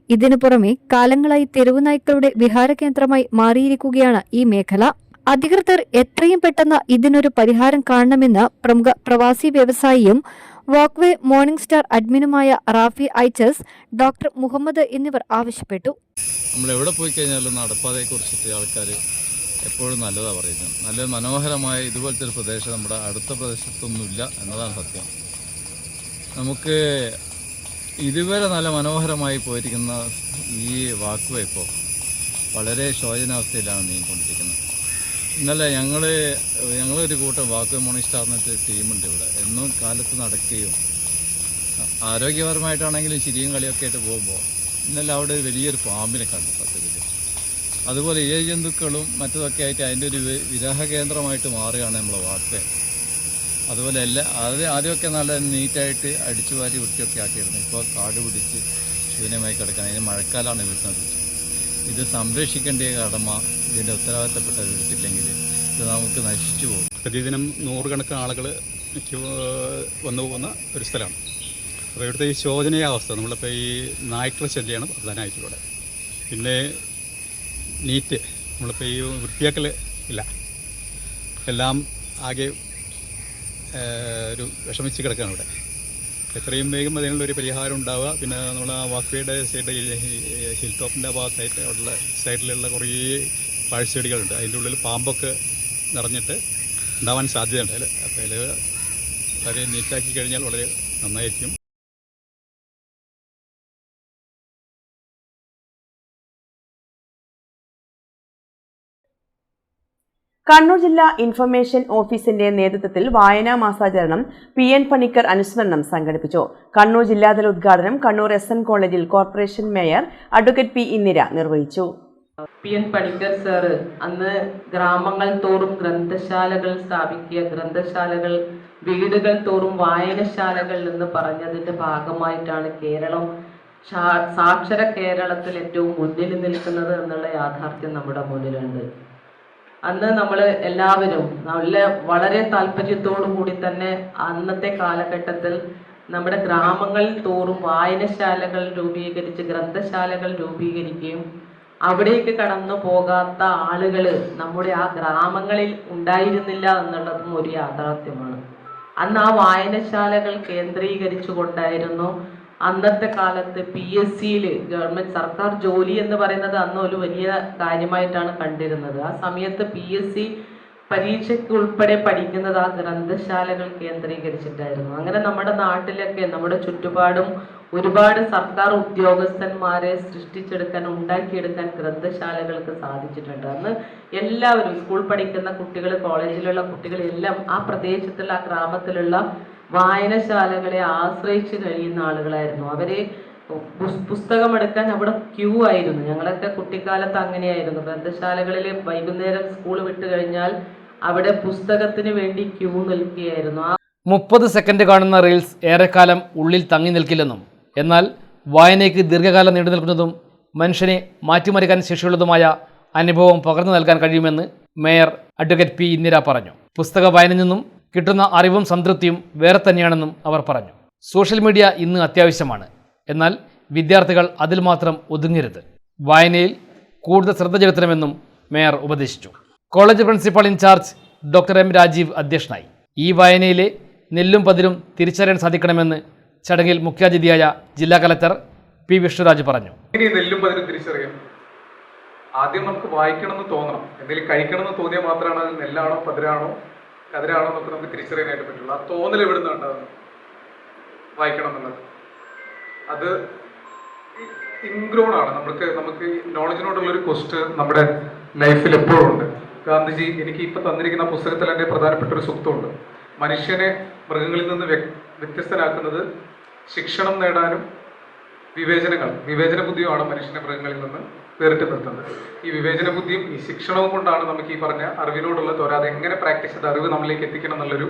ഇതിനു പുറമെ കാലങ്ങളായി തെരുവു നായ്ക്കളുടെ വിഹാര കേന്ദ്രമായി മാറിയിരിക്കുകയാണ് ഈ മേഖല. അധികൃതർ എത്രയും പെട്ടെന്ന് ഇതിനൊരു പരിഹാരം കാണണമെന്ന് പ്രമുഖ പ്രവാസി വ്യവസായിയും വാക്വേ മോർണിംഗ് സ്റ്റാർ അഡ്മിനുമായ റാഫി ഐച്ചസ്, ഡോക്ടർ മുഹമ്മദ് എന്നിവർ ആവശ്യപ്പെട്ടു. നമ്മൾ എവിടെ പോയി കഴിഞ്ഞാലും നടപ്പാതയെക്കുറിച്ചിട്ട് ആൾക്കാർ എപ്പോഴും നല്ലതാണ് പറയുന്നത്. നല്ല മനോഹരമായ ഇതുപോലത്തെ ഒരു പ്രദേശം നമ്മുടെ അടുത്ത പ്രദേശത്തൊന്നുമില്ല എന്നതാണ് സത്യം. നമുക്ക് ഇതുവരെ നല്ല മനോഹരമായി പോയിരിക്കുന്ന ഈ വാക്വേ ഇപ്പോൾ വളരെ ശോചനാവസ്ഥയിലാണ് നീങ്ങിക്കൊണ്ടിരിക്കുന്നത്. ഇന്നലെ ഞങ്ങളൊരു കൂട്ടം വാക്വേ മോർണിംഗ് സ്റ്റാർ എന്നിട്ട് ടീമുണ്ട് ഇവിടെ. എന്നും കാലത്ത് നടക്കുകയും ആരോഗ്യപരമായിട്ടാണെങ്കിലും ചിരിയും കളിയൊക്കെ ആയിട്ട് പോകുമ്പോൾ ഇന്നലെ അവിടെ വലിയൊരു പാമ്പിനെ കണ്ടു സത്യത്തിൽ. അതുപോലെ ഇഴജന്തുക്കളും മറ്റതൊക്കെ ആയിട്ട് അതിൻ്റെ ഒരു വിരഹ കേന്ദ്രമായിട്ട് മാറുകയാണ് നമ്മളെ വാക്വേ. അതുപോലെ ആദ്യമൊക്കെ നല്ല നീറ്റായിട്ട് അടിച്ചു വാരി വൃത്തിയൊക്കെ ആക്കിയിരുന്നു. ഇപ്പോൾ കാട് പിടിച്ച് ശൂന്യമായി കിടക്കാൻ. അതിന് മഴക്കാലമാണ് വരുന്നത്. ഇത് സംരക്ഷിക്കേണ്ട കടമ ഇതിൻ്റെ ഉത്തരവാദിത്തപ്പെട്ട എടുത്തില്ലെങ്കിൽ ഇത് നമുക്ക് നശിച്ചു പോകും. പ്രതിദിനം നൂറുകണക്കിന് ആളുകൾ വന്നു പോകുന്ന ഒരു സ്ഥലമാണ്. അപ്പോൾ ഇവിടുത്തെ ഈ ശോചനീയ അവസ്ഥ നമ്മളിപ്പോൾ ഈ നായ്ക്കള ശല്യമാണ് പ്രധാനമായിട്ടുള്ളത്. പിന്നെ നീറ്റ് നമ്മളിപ്പോൾ ഈ വൃത്തിയാക്കൽ ഇല്ല, എല്ലാം ആകെ ഒരു വിഷമിച്ച് കിടക്കുകയാണ് ഇവിടെ. എത്രയും വേഗം അതിനുള്ളൊരു പരിഹാരം ഉണ്ടാവുക. പിന്നെ നമ്മൾ ആ വാക്വേയുടെ സൈഡ് ഹിൽ ടോപ്പിൻ്റെ ഭാഗത്തായിട്ട് അവിടെയുള്ള സൈഡിലുള്ള കുറേ പാഴ്ചെടികളുണ്ട്. അതിൻ്റെ ഉള്ളിൽ പാമ്പൊക്കെ നിറഞ്ഞിട്ട് ഉണ്ടാവാൻ സാധ്യതയുണ്ട്. അപ്പോൾ അതിൽ വളരെ നീറ്റാക്കി കഴിഞ്ഞാൽ വളരെ നന്നായിരിക്കും. കണ്ണൂർ ജില്ലാ ഇൻഫർമേഷൻ ഓഫീസിന്റെ നേതൃത്വത്തിൽ വായനാ മാസാചരണം PN പണിക്കർ അനുസ്മരണം സംഘടിപ്പിച്ചു. കണ്ണൂർ ജില്ലാതല ഉദ്ഘാടനം കണ്ണൂർ SN കോളേജിൽ corporation mayor advocate P. Indira നിർവഹിച്ചു. PN പണിക്കർ സാറ് അന്ന് ഗ്രാമങ്ങൾ തോറും ഗ്രന്ഥശാലകൾ സ്ഥാപിക്കുക, ഗ്രന്ഥശാലകൾ വീടുകൾ തോറും വായനശാലകൾ എന്ന് പറഞ്ഞതിന്റെ ഭാഗമായിട്ടാണ് കേരളം സാക്ഷര കേരളത്തിൽ ഏറ്റവും മുന്നിൽ നിൽക്കുന്നത് എന്നുള്ള യാഥാർത്ഥ്യം നമ്മുടെ മുന്നിലുണ്ട്. അന്ന് നമ്മൾ എല്ലാവരും വളരെ താല്പര്യത്തോടു കൂടി തന്നെ അന്നത്തെ കാലഘട്ടത്തിൽ നമ്മുടെ ഗ്രാമങ്ങളിൽ തോറും വായനശാലകൾ രൂപീകരിച്ച് ഗ്രന്ഥശാലകൾ രൂപീകരിക്കുകയും അവിടേക്ക് കടന്നു പോകാത്ത ആളുകൾ നമ്മുടെ ആ ഗ്രാമങ്ങളിൽ ഉണ്ടായിരുന്നില്ല എന്നുള്ളതും ഒരു യാഥാർത്ഥ്യമാണ്. അന്ന് ആ വായനശാലകൾ കേന്ദ്രീകരിച്ചു കൊണ്ടായിരുന്നു അന്നത്തെ കാലത്ത് PSCയിൽ ഗവൺമെന്റ് സർക്കാർ ജോലി എന്ന് പറയുന്നത് അന്ന് ഒരു വലിയ കാര്യമായിട്ടാണ് കണ്ടിരുന്നത്. ആ സമയത്ത് PSC പരീക്ഷയ്ക്ക് ഉൾപ്പെടെ പഠിക്കുന്നത് ആ ഗ്രന്ഥശാലകൾ കേന്ദ്രീകരിച്ചിട്ടായിരുന്നു. അങ്ങനെ നമ്മുടെ നാട്ടിലൊക്കെ നമ്മുടെ ചുറ്റുപാടും ഒരുപാട് സർക്കാർ ഉദ്യോഗസ്ഥന്മാരെ സൃഷ്ടിച്ചെടുക്കാൻ ഉണ്ടാക്കിയെടുക്കാൻ ഗ്രന്ഥശാലകൾക്ക് സാധിച്ചിട്ടുണ്ട്. അന്ന് എല്ലാവരും സ്കൂൾ പഠിക്കുന്ന കുട്ടികൾ, കോളേജിലുള്ള കുട്ടികൾ എല്ലാം ആ പ്രദേശത്തുള്ള ആ ഗ്രാമത്തിലുള്ള വായനശാലകളെ ആശ്രയിച്ച് കഴിയുന്ന ആളുകളായിരുന്നു. അവരെ പുസ്തകമെടുക്കാൻ അവിടെ ക്യൂ ആയിരുന്നു. ഞങ്ങളൊക്കെ കുട്ടിക്കാലത്ത് അങ്ങനെയായിരുന്നു. ഗ്രന്ഥശാലകളിൽ വൈകുന്നേരം സ്കൂൾ വിട്ട് കഴിഞ്ഞാൽ അവിടെ പുസ്തകത്തിന് വേണ്ടി ക്യൂ നിൽക്കുകയായിരുന്നു. 30 സെക്കൻഡ് കാണുന്ന റീൽസ് ഏറെക്കാലം ഉള്ളിൽ തങ്ങി നിൽക്കില്ലെന്നും എന്നാൽ വായനയ്ക്ക് ദീർഘകാലം നീണ്ടു നിൽക്കുന്നതും മനുഷ്യനെ മാറ്റിമറിക്കാൻ ശേഷിയുള്ളതുമായ അനുഭവം പകർന്നു നൽകാൻ കഴിയുമെന്ന് മേയർ അഡ്വക്കേറ്റ് P. ഇന്ദിര പറഞ്ഞു. പുസ്തക വായനയിൽ നിന്നും കിട്ടുന്ന അറിവും സംതൃപ്തിയും വേറെ തന്നെയാണെന്നും അവർ പറഞ്ഞു. സോഷ്യൽ മീഡിയ ഇന്ന് അത്യാവശ്യമാണ്. എന്നാൽ വിദ്യാർത്ഥികൾ അതിൽ മാത്രം ഒതുങ്ങരുത്. വായനയിൽ കൂടുതൽ ശ്രദ്ധ ചെലുത്തണമെന്നും മേയർ ഉപദേശിച്ചു. College principal in charge doctor M. Rajeev അധ്യക്ഷനായി. ഈ വായനയിലെ നെല്ലും പതിരും തിരിച്ചറിയാൻ സാധിക്കണമെന്ന് ചടങ്ങിൽ മുഖ്യാതിഥിയായ ജില്ലാ കലക്ടർ P. വിഷ്ണുരാജ് പറഞ്ഞു. നെല്ലും പതിരും തിരിച്ചറിയാം. ആദ്യം നമുക്ക് വായിക്കണമെന്ന് തോന്നണം. എന്തെങ്കിലും കഴിക്കണമെന്ന് തോന്നിയാൽ മാത്രമാണ് അത് നെല്ലാണോ പതിരാണോ കതിരാണോ എന്നൊക്കെ നമുക്ക് തിരിച്ചറിയാനായിട്ട് പറ്റുള്ളൂ. ആ തോന്നൽ എവിടുന്ന് ഉണ്ടാകുന്നു വായിക്കണം എന്നുള്ളത്. അത് ഇൻഗ്രോൺ ആണ്. നമുക്ക് ഈ നോളജിനോടുള്ളൊരു ക്വസ്റ്റ് നമ്മുടെ ലൈഫിൽ എപ്പോഴും ഉണ്ട്. ഗാന്ധിജി എനിക്ക് ഇപ്പം തന്നിരിക്കുന്ന പുസ്തകത്തിൽ എൻ്റെ പ്രധാനപ്പെട്ട ഒരു സൂക്തമുണ്ട്. മനുഷ്യനെ മൃഗങ്ങളിൽ നിന്ന് വ്യത്യസ്തനാക്കുന്നത് ശിക്ഷണം നേടാനും വിവേചന ബുദ്ധിയുമാണ് മനുഷ്യനെ മൃഗങ്ങളിൽ നിന്ന് വേറിട്ട് നിർത്തുന്നത്. ഈ വിവേചന ബുദ്ധിയും ഈ ശിക്ഷണവും കൊണ്ടാണ് നമുക്ക് ഈ പറഞ്ഞ അറിവിനോടുള്ള ത്വര, അത് എങ്ങനെ പ്രാക്ടീസ് ചെയ്ത് അറിവ് നമ്മളിലേക്ക് എത്തിക്കണം എന്നുള്ളൊരു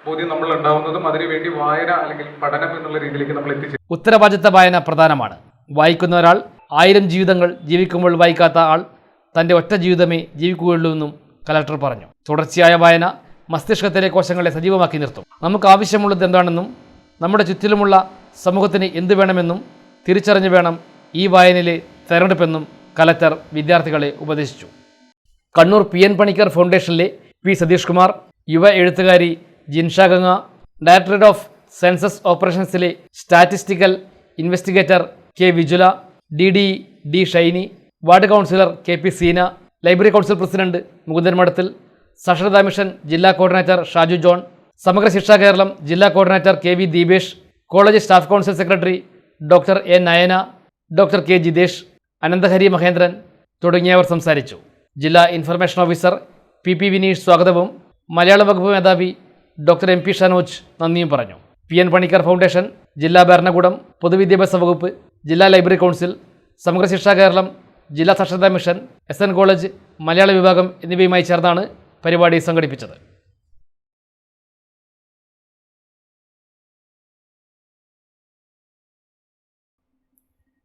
ബോധ്യം നമ്മൾ ഉണ്ടാവുന്നതും അതിനുവേണ്ടി വായന അല്ലെങ്കിൽ പഠനം എന്നുള്ള രീതിയിലേക്ക് നമ്മൾ എത്തിച്ചേരും. ഉത്തരവാദിത്ത വായന പ്രധാനമാണ്. വായിക്കുന്ന ഒരാൾ 1000 ജീവിതങ്ങൾ ജീവിക്കുമ്പോൾ വായിക്കാത്ത ആൾ തൻ്റെ ഒറ്റ ജീവിതമേ ജീവിക്കുകയുള്ളൂ എന്നും കലക്ടർ പറഞ്ഞു. തുടർച്ചയായ വായന മസ്തിഷ്കത്തിലെ കോശങ്ങളെ സജീവമാക്കി നിർത്തും. നമുക്ക് ആവശ്യമുള്ളത് എന്താണെന്നും നമ്മുടെ ചുറ്റിലുമുള്ള സമൂഹത്തിന് എന്ത് വേണമെന്നും തിരിച്ചറിഞ്ഞു വേണം ഈ വായനയിലെ തെരഞ്ഞെടുപ്പെന്നും കലക്ടർ വിദ്യാർത്ഥികളെ ഉപദേശിച്ചു. Kannur PN Panicker ഫൗണ്ടേഷനിലെ P. സതീഷ് കുമാർ, യുവ എഴുത്തുകാരി Jinsha Ganga, directorate of census ഓപ്പറേഷൻസിലെ statistical investigator K. Vijula, D. Shiny, ward councillor KP. Seena, library council president Mukundan Madathil, സാക്ഷരതാ മിഷൻ ജില്ലാ കോർഡിനേറ്റർ ഷാജു ജോൺ, സമഗ്ര ശിക്ഷാ കേരളം ജില്ലാ coordinator KV. Deepesh, college staff council secretary doctor A. Nayana, doctor K. Jithesh, Ananthahari Mahendran തുടങ്ങിയവർ സംസാരിച്ചു. ജില്ലാ ഇൻഫർമേഷൻ ഓഫീസർ PP. വിനീഷ് സ്വാഗതവും മലയാള വകുപ്പ് മേധാവി ഡോക്ടർ MP. ഷനോജ് നന്ദിയും പറഞ്ഞു. PN പണിക്കർ ഫൗണ്ടേഷൻ, ജില്ലാ ഭരണകൂടം, പൊതുവിദ്യാഭ്യാസ വകുപ്പ്, ജില്ലാ ലൈബ്രറി കൗൺസിൽ, സമഗ്ര ശിക്ഷാ കേരളം, ജില്ലാ സാക്ഷരതാ മിഷൻ, SN കോളേജ് മലയാള വിഭാഗം എന്നിവയുമായി ചേർന്നാണ് പരിപാടി സംഘടിപ്പിച്ചത്.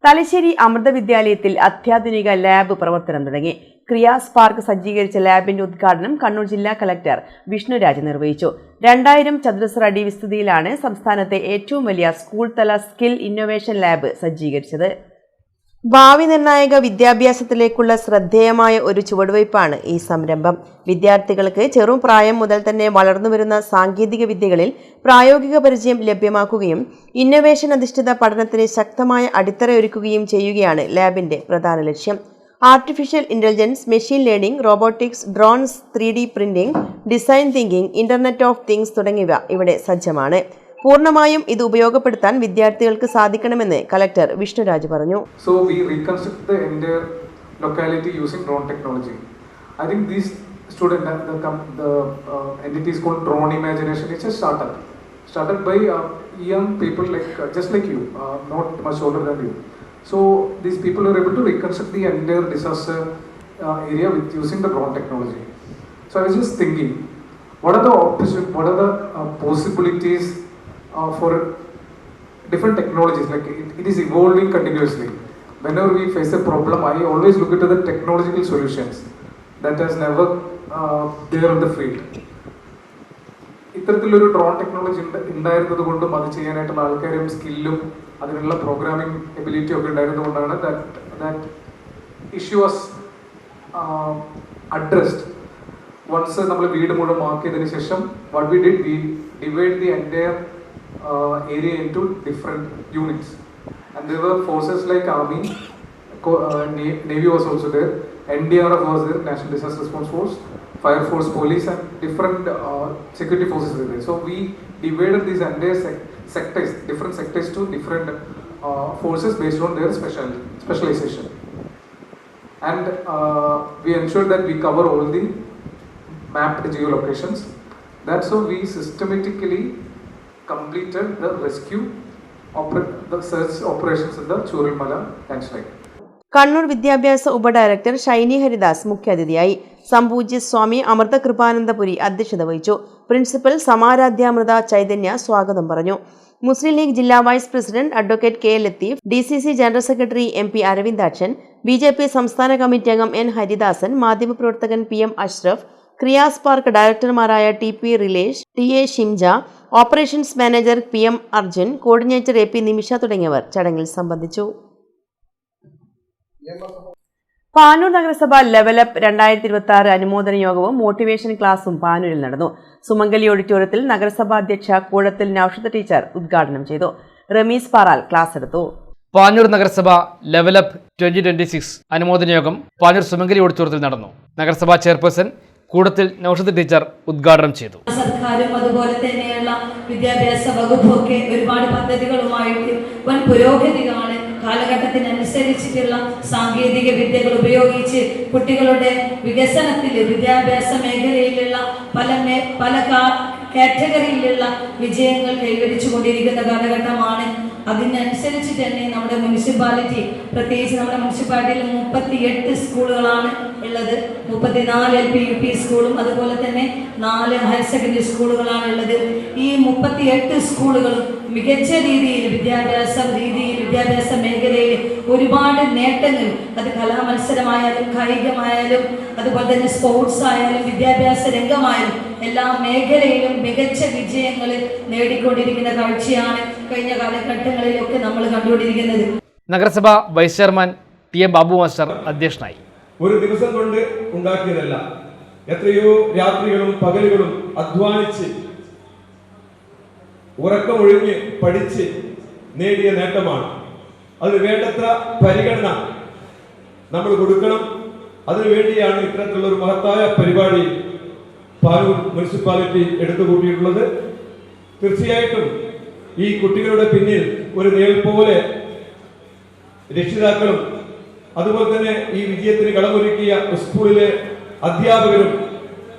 തലശ്ശേരി അമൃത വിദ്യാലയത്തിൽ അത്യാധുനിക ലാബ് പ്രവർത്തനം തുടങ്ങി. ക്രിയാസ് പാർക്ക് സജ്ജീകരിച്ച ലാബിന്റെ ഉദ്ഘാടനം കണ്ണൂർ ജില്ലാ കലക്ടർ വിഷ്ണുരാജ് നിർവഹിച്ചു. 2000 ചതുരശ്ര അടി വിസ്തൃതിയിലാണ് സംസ്ഥാനത്തെ ഏറ്റവും വലിയ സ്കൂൾ തല സ്കിൽ ഇന്നൊവേഷൻ ലാബ് സജ്ജീകരിച്ചത്. ഭാവി നിർണായക വിദ്യാഭ്യാസത്തിലേക്കുള്ള ശ്രദ്ധേയമായ ഒരു ചുവടുവയ്പ്പാണ് ഈ സംരംഭം. വിദ്യാർത്ഥികൾക്ക് ചെറുപ്രായം മുതൽ തന്നെ വളർന്നുവരുന്ന സാങ്കേതിക വിദ്യകളിൽ പ്രായോഗിക പരിചയം ലഭ്യമാക്കുകയും ഇന്നൊവേഷൻ അധിഷ്ഠിത പഠനത്തിന് ശക്തമായ അടിത്തറയൊരുക്കുകയും ചെയ്യുകയാണ് ലാബിന്റെ പ്രധാന ലക്ഷ്യം. Artificial intelligence, machine learning, robotics, drones, 3D printing, design thinking, internet of things തുടങ്ങിയവ ഇവിടെ സജ്ജമാണ്. പൂർണ്ണമായും ഇത് ഉപയോഗപ്പെടുത്താൻ വിദ്യാർത്ഥികൾക്ക് സാധിക്കണമെന്ന് കലക്ടർ വിഷ്ണുരാജ് പറഞ്ഞു. So we reconstruct the entire locality using drone technology. I think these student, the entity is called Drone Imagination. It's a startup. Started by young people just like you, not much older than you. So these people are able to reconstruct the entire disaster area with using the drone technology. So I was just thinking, what are the possibilities for different technologies? Like it is evolving continuously. Whenever we face a problem, I always look into the technological solutions that has never there on the field. ഇത്തരത്തിലൊരു drone technology ഉണ്ടായിരുന്നത് കൊണ്ടും അത് ചെയ്യാനായിട്ടുള്ള ആൾക്കാരും സ്കില്ലും അതിനുള്ള programming ability ഒക്കെ ഉണ്ടായിരുന്നത് കൊണ്ടാണ് that issue was addressed. Once നമ്മൾ വീട് മുഴുവൻ മാർക്ക് ചെയ്തതിനു ശേഷം what we did, we divide the entire area into different units. And there were forces like Army, Navy was also there, NDRF was there, National Disaster Response Force, Fire Force, Police, and different security forces were there. So we divided these entire sectors, different sectors to different forces based on their specialization. And we ensured that we cover all the mapped geolocations. That's how we systematically completed the rescue, the search operations in the Churalmala landslide. Kannur വിദ്യാഭ്യാസ ഉപഡയറക്ടർ ഷൈനി ഹരിദാസ് മുഖ്യാതിഥിയായി. സംപൂജ്യ സ്വാമി അമൃതകൃപാനന്ദപുരി അധ്യക്ഷത വഹിച്ചു. Principal സമാരാധ്യാമൃത Chaitanya സ്വാഗതം പറഞ്ഞു. മുസ്ലിം ലീഗ് ജില്ലാ vice president advocate K Latheef, DCC general secretary MP Aravindakshan, BJP സംസ്ഥാന committee അംഗം N Haridasan, മാധ്യമപ്രവർത്തകൻ PM അഷ്റഫ്, ക്രിയാസ് പാർക്ക് ഡയറക്ടർമാരായ TP Rilesh, TA Shimja, operations manager PM Arjun, coordinator AP Nimisha തുടങ്ങിയവർ ചടങ്ങിൽ സംബന്ധിച്ചു. പാനൂർ നഗരസഭ ലെവലപ്പ് 2026 അനുമോദന യോഗവും മോട്ടിവേഷൻ ക്ലാസും പാനൂരിൽ നടന്നു. സുമംഗലി ഓഡിറ്റോറിയത്തിൽ നഗരസഭാ അധ്യക്ഷ കൂടത്തിൽ നൌഷദ ടീച്ചർ ഉദ്ഘാടനം ചെയ്തു. റമീസ് പാറാൽ ക്ലാസ് എടുത്തു. പാനൂർ നഗരസഭ ലെവലപ്പ് 2026 അനുമോദന യോഗം പാനൂർ സുമംഗലി ഓഡിറ്റോറിയത്തിൽ നടന്നു. നഗരസഭാ ചെയർപേഴ്സൺ കൂടത്തിൽ നൌഷദ ടീച്ചർ ഉദ്ഘാടനം ചെയ്തു. സർക്കാരും അതുപോലെ തന്നെയുള്ള വിദ്യാഭ്യാസ വകുപ്പൊക്കെ ഒരുപാട് പദ്ധതികളുമായിട്ട് വൻ പുരോഗതി കാണും. കാലഘട്ടത്തിനനുസരിച്ചിട്ടുള്ള സാങ്കേതിക വിദ്യകൾ ഉപയോഗിച്ച് കുട്ടികളുടെ വികസനത്തിൽ വിദ്യാഭ്യാസ മേഖലയിലുള്ള പല കാറ്റഗറിയിലുള്ള വിജയങ്ങൾ കൈവരിച്ചു കൊണ്ടിരിക്കുന്ന കാലഘട്ടമാണ്. അതിനനുസരിച്ച് തന്നെ നമ്മുടെ മുനിസിപ്പാലിറ്റി, പ്രത്യേകിച്ച് നമ്മുടെ മുനിസിപ്പാലിറ്റിയിൽ 38 സ്കൂളുകളാണ് ഉള്ളത്. 34 LP UP സ്കൂളും അതുപോലെ തന്നെ 4 ഹയർ സെക്കൻഡറി സ്കൂളുകളാണ് ഉള്ളത്. ഈ 38 സ്കൂളുകളും മികച്ച രീതിയിൽ വിദ്യാഭ്യാസ മേഖലയിൽ ഒരുപാട് നേട്ടങ്ങൾ, അത് കലാമത്സരമായാലും കായികമായാലും അതുപോലെ തന്നെ സ്പോർട്സ് ആയാലും വിദ്യാഭ്യാസ രംഗമായാലും എല്ലാ മേഖലയിലും മികച്ച വിജയങ്ങൾ നേടിക്കൊണ്ടിരിക്കുന്ന കാഴ്ചയാണ് കഴിഞ്ഞ കാലഘട്ടങ്ങളിലൊക്കെ നമ്മൾ കണ്ടുകൊണ്ടിരിക്കുന്നത്. നഗരസഭ vice chairman TM Babu master അധ്യക്ഷനായി. ഒരു ദിവസം കൊണ്ട് ഉണ്ടാക്കിയതല്ല, എത്രയോ രാത്രികളും പകലുകളും അധ്വാനിച്ച് ഉറക്കമൊഴിഞ്ഞ് പഠിച്ച് നേടിയ നേട്ടമാണ്. അതിന് വേണ്ടത്ര പരിഗണന നമ്മൾ കൊടുക്കണം. അതിനുവേണ്ടിയാണ് ഇത്തരത്തിലുള്ള ഒരു മഹത്തായ പരിപാടി പാനൂർ മുനിസിപ്പാലിറ്റി എടുത്തുകൂട്ടിയിട്ടുള്ളത്. തീർച്ചയായിട്ടും ഈ കുട്ടികളുടെ പിന്നിൽ ഒരു നിഴൽ പോലെ രക്ഷിതാക്കളും അതുപോലെ തന്നെ ഈ വിജയത്തിന് കളമൊരുക്കിയ സ്കൂളിലെ അധ്യാപകരും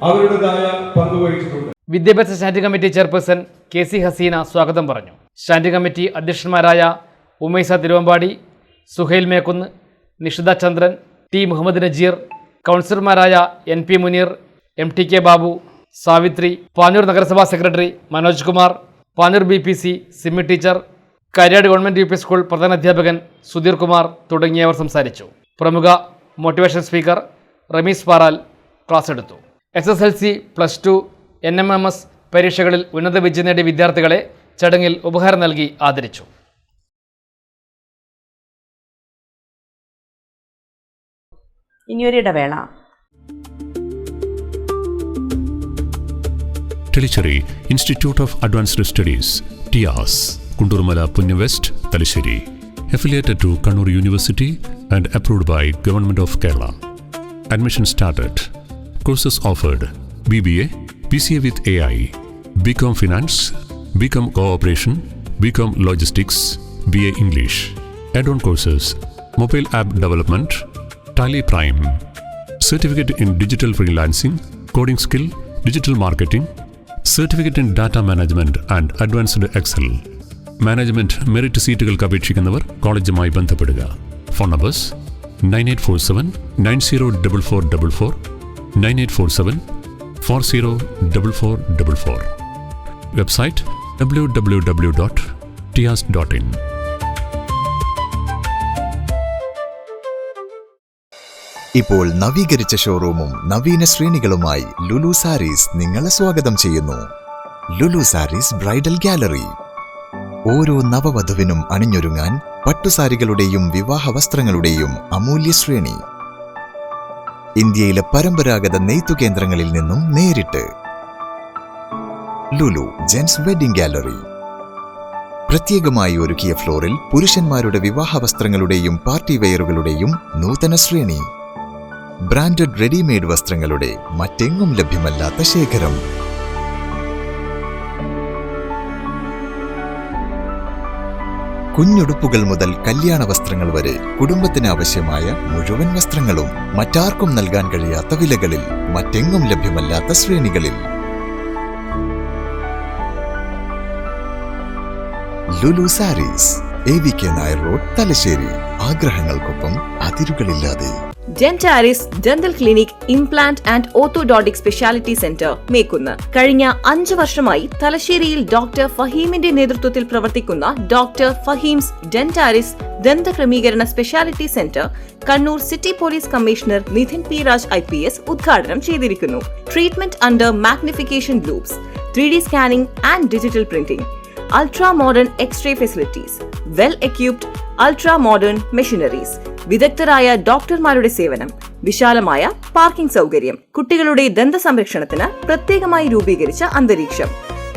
അവരുടേതായ പങ്ക് വഹിച്ചിട്ടുണ്ട്. വിദ്യാഭ്യാസ standing committee chairperson KC Haseena സ്വാഗതം പറഞ്ഞു. സ്റ്റാൻഡിംഗ് കമ്മിറ്റി അധ്യക്ഷന്മാരായ ഉമൈസ തിരുവമ്പാടി, സുഹൈൽ മേക്കുന്ന്, നിഷിത ചന്ദ്രൻ, T മുഹമ്മദ് നജീർ, കൗൺസിലർമാരായ NP മുനീർ, MTK ബാബു, സാവിത്രി, പാനൂർ നഗരസഭാ secretary Manoj Kumar, Panoor BPC Simmi teacher, Kariyad government UP school പ്രധാനാധ്യാപകൻ സുധീർ കുമാർ തുടങ്ങിയവർ സംസാരിച്ചു. പ്രമുഖ motivation speaker Ramees Paral class എടുത്തു. SSLC, +2, NMMS പരീക്ഷകളിൽ ഉന്നത വിജയം നേടിയ വിദ്യാർത്ഥികളെ ചടങ്ങിൽ ഉപഹാരം നൽകി ആദരിച്ചു. ഇനിയൊരിടവേള. Telicherry Institute of Advanced Studies, TIAS, Kundurmala, Punna West, Telicherry. Affiliated to Kannur University and approved by Government of Kerala. Admission started. Courses offered: BBA, PCA with AI, BCom Finance, BCom Cooperation, BCom Logistics, BA English. Add-on courses: Mobile App Development, Tally Prime, Certificate in Digital Freelancing, Coding Skill, Digital Marketing, Certificate in Data Management and Advanced Excel. Management merit സീറ്റുകൾക്ക് അപേക്ഷിക്കുന്നവർ കോളേജുമായി ബന്ധപ്പെടുക. Phone numbers 9847904444, 9847404444. Website www.tias.in. ഇപ്പോൾ നവീകരിച്ച ഷോറൂമും നവീന ശ്രേണികളുമായി ലുലു സാരീസ് നിങ്ങളെ സ്വാഗതം ചെയ്യുന്നു. Lulu Sarees bridal gallery. ഓരോ നവവധുവിനും അണിഞ്ഞൊരുങ്ങാൻ പട്ടുസാരികളുടെയും വിവാഹ വസ്ത്രങ്ങളുടെയും അമൂല്യ ശ്രേണി. ഇന്ത്യയിലെ പരമ്പരാഗത നെയ്ത്തു കേന്ദ്രങ്ങളിൽ നിന്നും നേരിട്ട്. Lulu gents wedding gallery. പ്രത്യേകമായി ഒരുക്കിയ ഫ്ലോറിൽ പുരുഷന്മാരുടെ വിവാഹ വസ്ത്രങ്ങളുടെയും പാർട്ടി വെയറുകളുടെയും നൂതന ശ്രേണി. ബ്രാൻഡഡ് റെഡിമെയ്ഡ് വസ്ത്രങ്ങളുടെ മറ്റെങ്ങും ലഭ്യമല്ലാത്ത ശേഖരം. കുഞ്ഞുടുപ്പുകൾ മുതൽ കല്യാണ വസ്ത്രങ്ങൾ വരെ കുടുംബത്തിന് ആവശ്യമായ മുഴുവൻ വസ്ത്രങ്ങളും മറ്റാർക്കും നൽകാൻ കഴിയാത്ത വിലകളിൽ, മറ്റെങ്ങും ലഭ്യമല്ലാത്ത ശ്രേണികളിൽ. Lulu sarees, AVK Nair road, Thalassery. ആഗ്രഹങ്ങൾക്കൊപ്പം അതിരുകളില്ലാതെ. Dentaris dental clinic, implant and orthodontic speciality centre, Mekkunnu. കഴിഞ്ഞ 5 വർഷമായി തലശ്ശേരിയിൽ ഡോക്ടർ ഫഹീമിന്റെ നേതൃത്വത്തിൽ പ്രവർത്തിക്കുന്ന ഡോക്ടർ ഫഹീംസ് ഡെന്റാരിസ് ദന്തക്രമീകരണ speciality centre Kannur city police commissioner Nidhin P Raj IPS ഉദ്ഘാടനം ചെയ്തിരിക്കുന്നു. Treatment under magnification loupes, 3D scanning and digital printing, ultra modern X-ray facilities, well equipped ultra modern machineries, വിദഗ്ധരായ ഡോക്ടർമാരുടെ സേവനം, വിശാലമായ പാർക്കിംഗ് സൗകര്യം, കുട്ടികളുടെ ദന്ത സംരക്ഷണത്തിന് പ്രത്യേകമായി രൂപീകരിച്ച അന്തരീക്ഷം,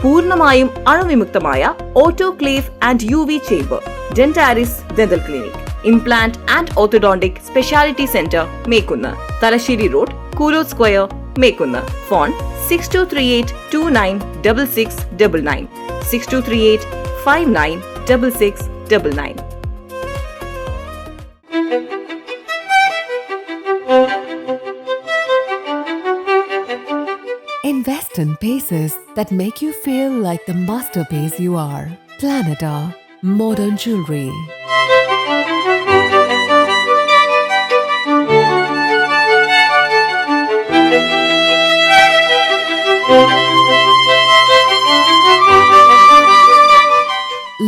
പൂർണ്ണമായും അണുവിമുക്തമായ autoclave and UV chamber. Dentaris dental clinic, implant and orthodontic speciality centre, Mekkunnu. Thalassery road, Koolo square, Mekkunnu. Phone 6238296699, 6238596699. Invest in pieces that make you feel like the masterpiece you are. Planeta Modern Jewelry.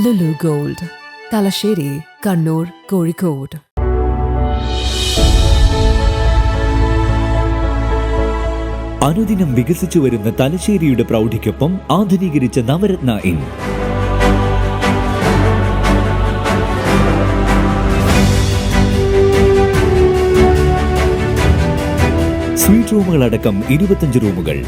Lulu Gold, Talasheri, Kannur, Kozhikode. അനുദിനം വികസിച്ചു വരുന്ന തലശ്ശേരിയുടെ പ്രൗഢിക്കൊപ്പം ആധുനീകരിച്ച Navaratna inn. Suite റൂമുകളടക്കം 25 റൂമുകൾ.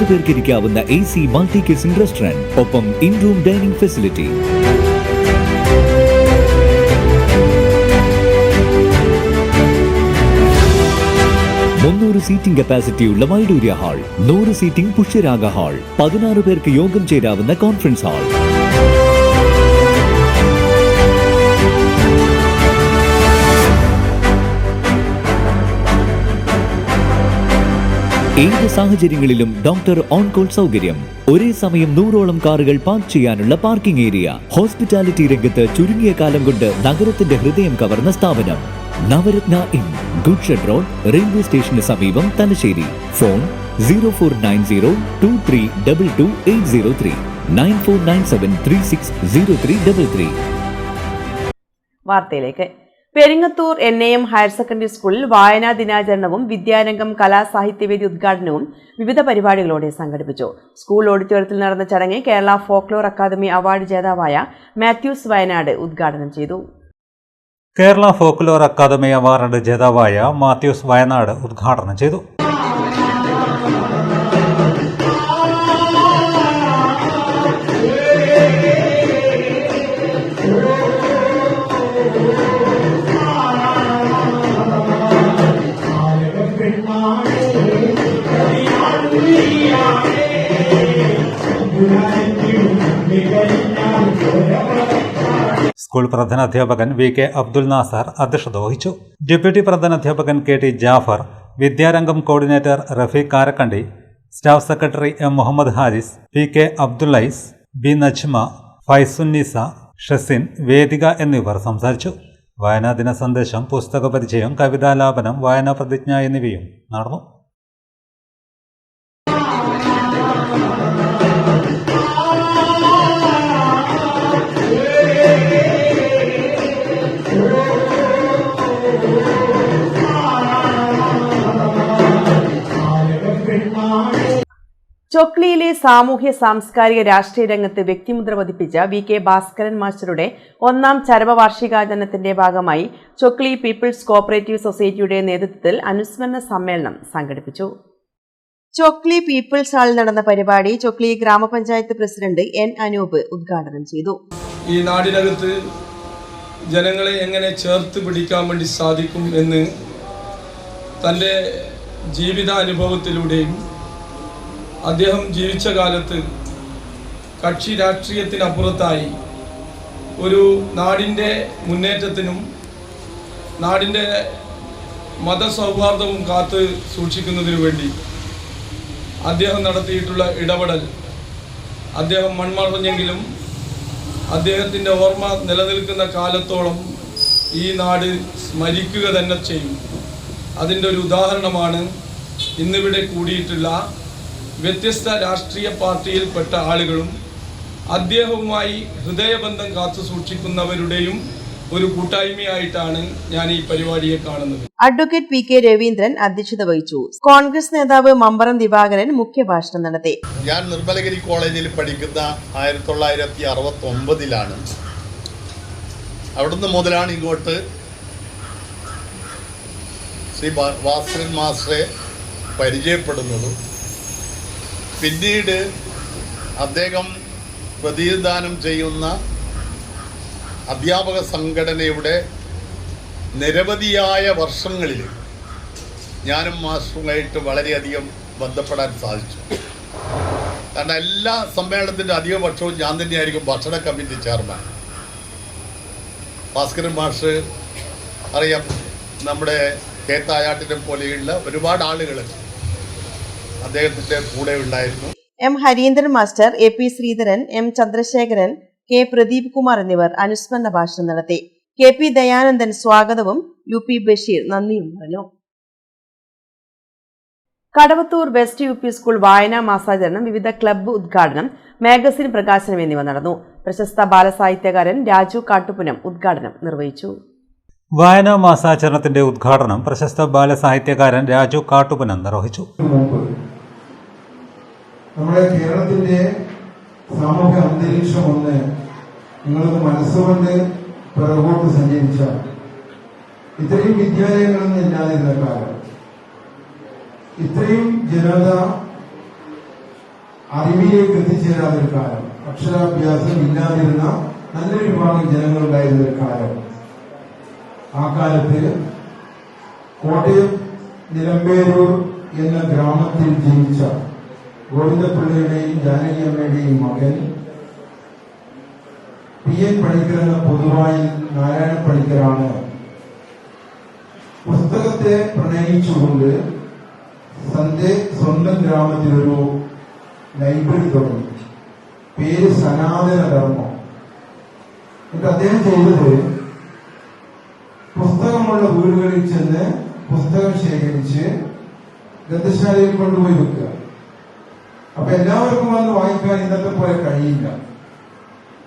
പേർക്ക് ഇരിക്കാവുന്ന AC മൾട്ടി കിച്ചൺ റെസ്റ്റോറന്റ്, ഒപ്പം in room dining facility. Seating കപ്പാസിറ്റിയുള്ള Vaidoorya hall, 100 seating Pushyaraga hall, 16 പേർക്ക് യോഗം ചേരാവുന്ന കോൺഫറൻസ് ഹാൾ. ഏത് സാഹചര്യങ്ങളിലും ഡോക്ടർ ഓൺ കോൾ സൗകര്യം, ഒരേ സമയം 100ഓളം കാറുകൾ പാർക്ക് ചെയ്യാനുള്ള പാർക്കിംഗ് ഏരിയ. ഹോസ്പിറ്റാലിറ്റി രംഗത്ത് ചുരുങ്ങിയ കാലം കൊണ്ട് നഗരത്തിന്റെ ഹൃദയം കവർന്ന സ്ഥാപനം Navaratna inn, goods shed road, railway സ്റ്റേഷന് സമീപം, തലശ്ശേരി. ഫോൺ 049023228803, 9497360333. വാർത്തയിലേക്ക്. പെരിങ്ങത്തൂർ NAM ഹയർ സെക്കൻഡറി സ്കൂളിൽ വായനാ ദിനാചരണവും വിദ്യാരംഗം കലാസാഹിത്യവേദി ഉദ്ഘാടനവും വിവിധ പരിപാടികളോടെ സംഘടിപ്പിച്ചു. സ്കൂൾ ഓഡിറ്റോറിയത്തിൽ നടന്ന ചടങ്ങ് കേരള ഫോക്ലോർ അക്കാദമി അവാർഡ് ജേതാവായ മാത്യൂസ് വയനാട് ഉദ്ഘാടനം ചെയ്തു. കേരള ഫോക്ലോർ അക്കാദമി അവാർഡ് ജേതാവായ മാത്യൂസ് വയനാട് ഉദ്ഘാടനം ചെയ്തു. സ്കൂൾ പ്രധാനാധ്യാപകൻ VK അബ്ദുൽ നാസർ അധ്യക്ഷത വഹിച്ചു. ഡെപ്യൂട്ടി പ്രധാനാധ്യാപകൻ KT Jafar, Vidyarangam coordinator Rafeeq Karakkandi, staff secretary M Muhammad Haris, PK Abdullais, B Najma, Faizunneesa, Shasin, Vedika എന്നിവർ സംസാരിച്ചു. വായനാദിന സന്ദേശം, പുസ്തക പരിചയം, കവിതാലാപനം, വായനാ പ്രതിജ്ഞ എന്നിവയും നടന്നു. ചൊക്ലിയിലെ സാമൂഹ്യ സാംസ്കാരിക രാഷ്ട്രീയ രംഗത്ത് വ്യക്തിമുദ്ര പതിപ്പിച്ച VK ഭാസ്കരൻ മാസ്റ്ററുടെ 1ാം ചരമവാർഷികാചരണത്തിന്റെ ഭാഗമായി ചൊക്ലി പീപ്പിൾസ് കോഓപ്പറേറ്റീവ് സൊസൈറ്റിയുടെ നേതൃത്വത്തിൽ അനുസ്മരണ സമ്മേളനം സംഘടിപ്പിച്ചു. ചൊക്ലി പീപ്പിൾസ് ഹാളിൽ നടന്ന പരിപാടി ചൊക്ലി ഗ്രാമപഞ്ചായത്ത് പ്രസിഡന്റ് N അനൂപ് ഉദ്ഘാടനം ചെയ്തു. ഈ നാടിനകത്ത് ജനങ്ങളെ എങ്ങനെ ചേർത്ത് പിടിക്കാൻ വേണ്ടി സാധിക്കും എന്ന് തൻ്റെ ജീവിതാനുഭവത്തിലൂടെയും അദ്ദേഹം ജീവിച്ച കാലത്ത് കക്ഷി രാഷ്ട്രീയത്തിനപ്പുറത്തായി ഒരു നാടിൻ്റെ മുന്നേറ്റത്തിനും നാടിൻ്റെ മതസൗഹാർദ്ദവും കാത്ത് സൂക്ഷിക്കുന്നതിനു വേണ്ടി അദ്ദേഹം നടത്തിയിട്ടുള്ള ഇടപെടൽ അദ്ദേഹം മൺമറഞ്ഞെങ്കിലും അദ്ദേഹത്തിൻ്റെ ഓർമ്മ നിലനിൽക്കുന്ന കാലത്തോളം ഈ നാട് സ്മരിക്കുക തന്നെ ചെയ്യും. അതിൻ്റെ ഒരു ഉദാഹരണമാണ് ഇന്നിവിടെ കൂടിയിട്ടുള്ള വ്യത്യസ്ത രാഷ്ട്രീയ പാർട്ടിയിൽപ്പെട്ട ആളുകളും അദ്ദേഹവുമായി ഹൃദയബന്ധം കാത്തു സൂക്ഷിക്കുന്നവരുടെയും ഒരു കൂട്ടായ്മയായിട്ടാണ് ഞാൻ ഈ പരിപാടിയെ കാണുന്നത്. അഡ്വക്കേറ്റ് PK രവീന്ദ്രൻ അധ്യക്ഷത വഹിച്ചു. കോൺഗ്രസ് നേതാവ് മമ്പറം ദിവാകരൻ മുഖ്യഭാഷണം നടത്തി. ഞാൻ നിർമ്മലഗിരി കോളേജിൽ പഠിക്കുന്ന 1969 അവിടുന്ന് മുതലാണ് ഇങ്ങോട്ട് ശ്രീ ഭാസ്കരൻ മാസ്റ്ററെ പരിചയപ്പെടുന്നതും പിന്നീട് അദ്ദേഹം പ്രതിനിധാനം ചെയ്യുന്ന അധ്യാപക സംഘടനയുടെ നിരവധിയായ വർഷങ്ങളിൽ ഞാനും മാസ്റ്ററുമായിട്ട് വളരെയധികം ബന്ധപ്പെടാൻ സാധിച്ചു. കാരണം എല്ലാ സമ്മേളനത്തിൻ്റെ അധിക പക്ഷവും ഞാൻ തന്നെയായിരിക്കും ഭക്ഷണ കമ്മിറ്റി ചെയർമാൻ. ഭാസ്കരൻ മാസ്റ്റർ അറിയാം, നമ്മുടെ കേത്തായാട്ടിനെ പോലെയുള്ള ഒരുപാട് ആളുകൾ അദ്ദേഹത്തിൻ്റെ കൂടെ ഉണ്ടായിരുന്നു. M Harindran master, AP Sreedharan, M Chandrasekharan, K Pradeep Kumar എന്നിവർ അനുസ്മരണ ഭാഷണം നടത്തി. KP ദയാനന്ദൻ സ്വാഗതവും UP ബഷീർ നന്ദിയും പറഞ്ഞു. കടവത്തൂർ വെസ്റ്റ് UP സ്കൂൾ വായനാ മാസാചരണം, വിവിധ ക്ലബ്ബ് ഉദ്ഘാടനം, മാഗസിൻ പ്രകാശനം എന്നിവ നടന്നു. പ്രശസ്ത ബാലസാഹിത്യകാരൻ രാജു കാട്ടുപുനം ഉദ്ഘാടനം നിർവഹിച്ചു. വായനാ മാസാചരണത്തിന്റെ ഉദ്ഘാടനം പ്രശസ്ത ബാലസാഹിത്യകാരൻ രാജു കാട്ടുപുനം നിർവഹിച്ചു. നമ്മുടെ കേരളത്തിന്റെ സാമൂഹ്യ അന്തരീക്ഷം ഒന്ന് നിങ്ങളൊന്ന് മനസ്സുകൊണ്ട് പിറകോട്ട് സഞ്ചരിച്ചാൽ, ഇത്രയും വിദ്യാലയങ്ങളൊന്നും ഇല്ലാതിരുന്ന കാലം, ഇത്രയും ജനത അറിവിലേക്ക് എത്തിച്ചേരാതൊരു കാലം, അക്ഷരാഭ്യാസം ഇല്ലാതിരുന്ന നല്ലൊരു വിഭാഗം ജനങ്ങളുണ്ടായിരുന്ന ഒരു കാലം, ആ കാലത്ത് കോട്ടയം നിലമ്പേരൂർ എന്ന ഗ്രാമത്തിൽ ജനിച്ച ഗോവിന്ദപിള്ളയുടെയും ജാനകിയമ്മയുടെയും മകൻ PN പണിക്കർ എന്ന പൊതുവായി നാരായണ പണിക്കരാണ് പുസ്തകത്തെ പ്രണയിച്ചുകൊണ്ട് തന്റെ സ്വന്തം ഗ്രാമത്തിലൊരു ലൈബ്രറി തുടങ്ങി. പേര് സനാതന ധർമ്മം. എന്നിട്ട് അദ്ദേഹം ചെയ്തത് പുസ്തകമുള്ള വീടുകളിൽ ചെന്ന് പുസ്തകം ശേഖരിച്ച് ഗ്രന്ഥശാലയിൽ കൊണ്ടുപോയി വെക്കുക. അപ്പൊ എല്ലാവർക്കും വന്ന് വായിക്കാൻ ഇന്നത്തെ പോലെ കഴിയില്ല.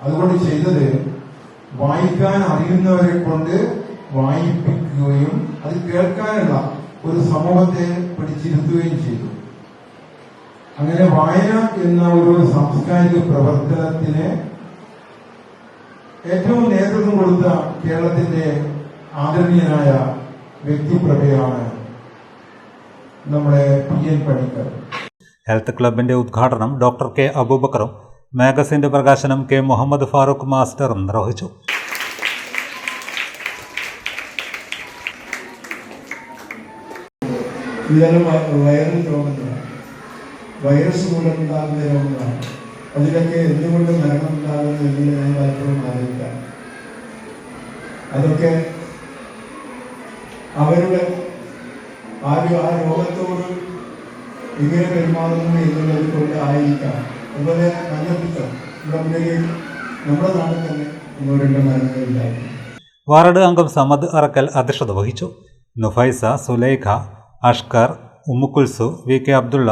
അതുകൊണ്ട് ചെയ്തത് വായിക്കാൻ അറിയുന്നവരെ കൊണ്ട് വായിപ്പിക്കുകയും അത് കേൾക്കാനുള്ള ഒരു സമൂഹത്തെ പിടിച്ചിരുത്തുകയും ചെയ്തു. അങ്ങനെ വായന എന്ന ഒരു സാംസ്കാരിക പ്രവർത്തനത്തിന് ഏറ്റവും നേതൃത്വം കൊടുത്ത കേരളത്തിന്റെ ആദരണീയനായ വ്യക്തിപ്രഭയാണ് നമ്മുടെ PN പണിക്കർ. ഹെൽത്ത് ക്ലബിന്റെ ഉദ്ഘാടനം ഡോക്ടർ K അബൂബക്കറും മാഗസിന്റെ പ്രകാശനം K മുഹമ്മദ് ഫാറൂഖ് മാസ്റ്ററും നിർവഹിച്ചു. ഇതെല്ലാം വൈറൽ രോഗങ്ങളാണ്, വൈറസ് മൂലമുണ്ടാകുന്ന രോഗങ്ങളാണ്. അതിലൊക്കെ എന്തുകൊണ്ട് മരണം ഉണ്ടാകുന്നത് എന്നത് ഞാൻ പലപ്പോഴും ആലോചിക്കാം. അതൊക്കെ അവരുടെ ആ രോഗത്തോട് ഇങ്ങനെ പെരുമാറുന്നു എന്നുള്ളത് കൊണ്ട് ആയിരിക്കാം. അതുപോലെ മഞ്ഞപ്പിത്തം നമ്മുടെ നാട്ടിൽ തന്നെ 1-2 മരണങ്ങളിലായി. വാർഡ് അംഗം സമദ് അറക്കൽ അധ്യക്ഷത വഹിച്ചു. നുഫൈസ, സുലൈഖ, അഷ്കർ, ഉമ്മുക്കുൽസു, VK അബ്ദുള്ള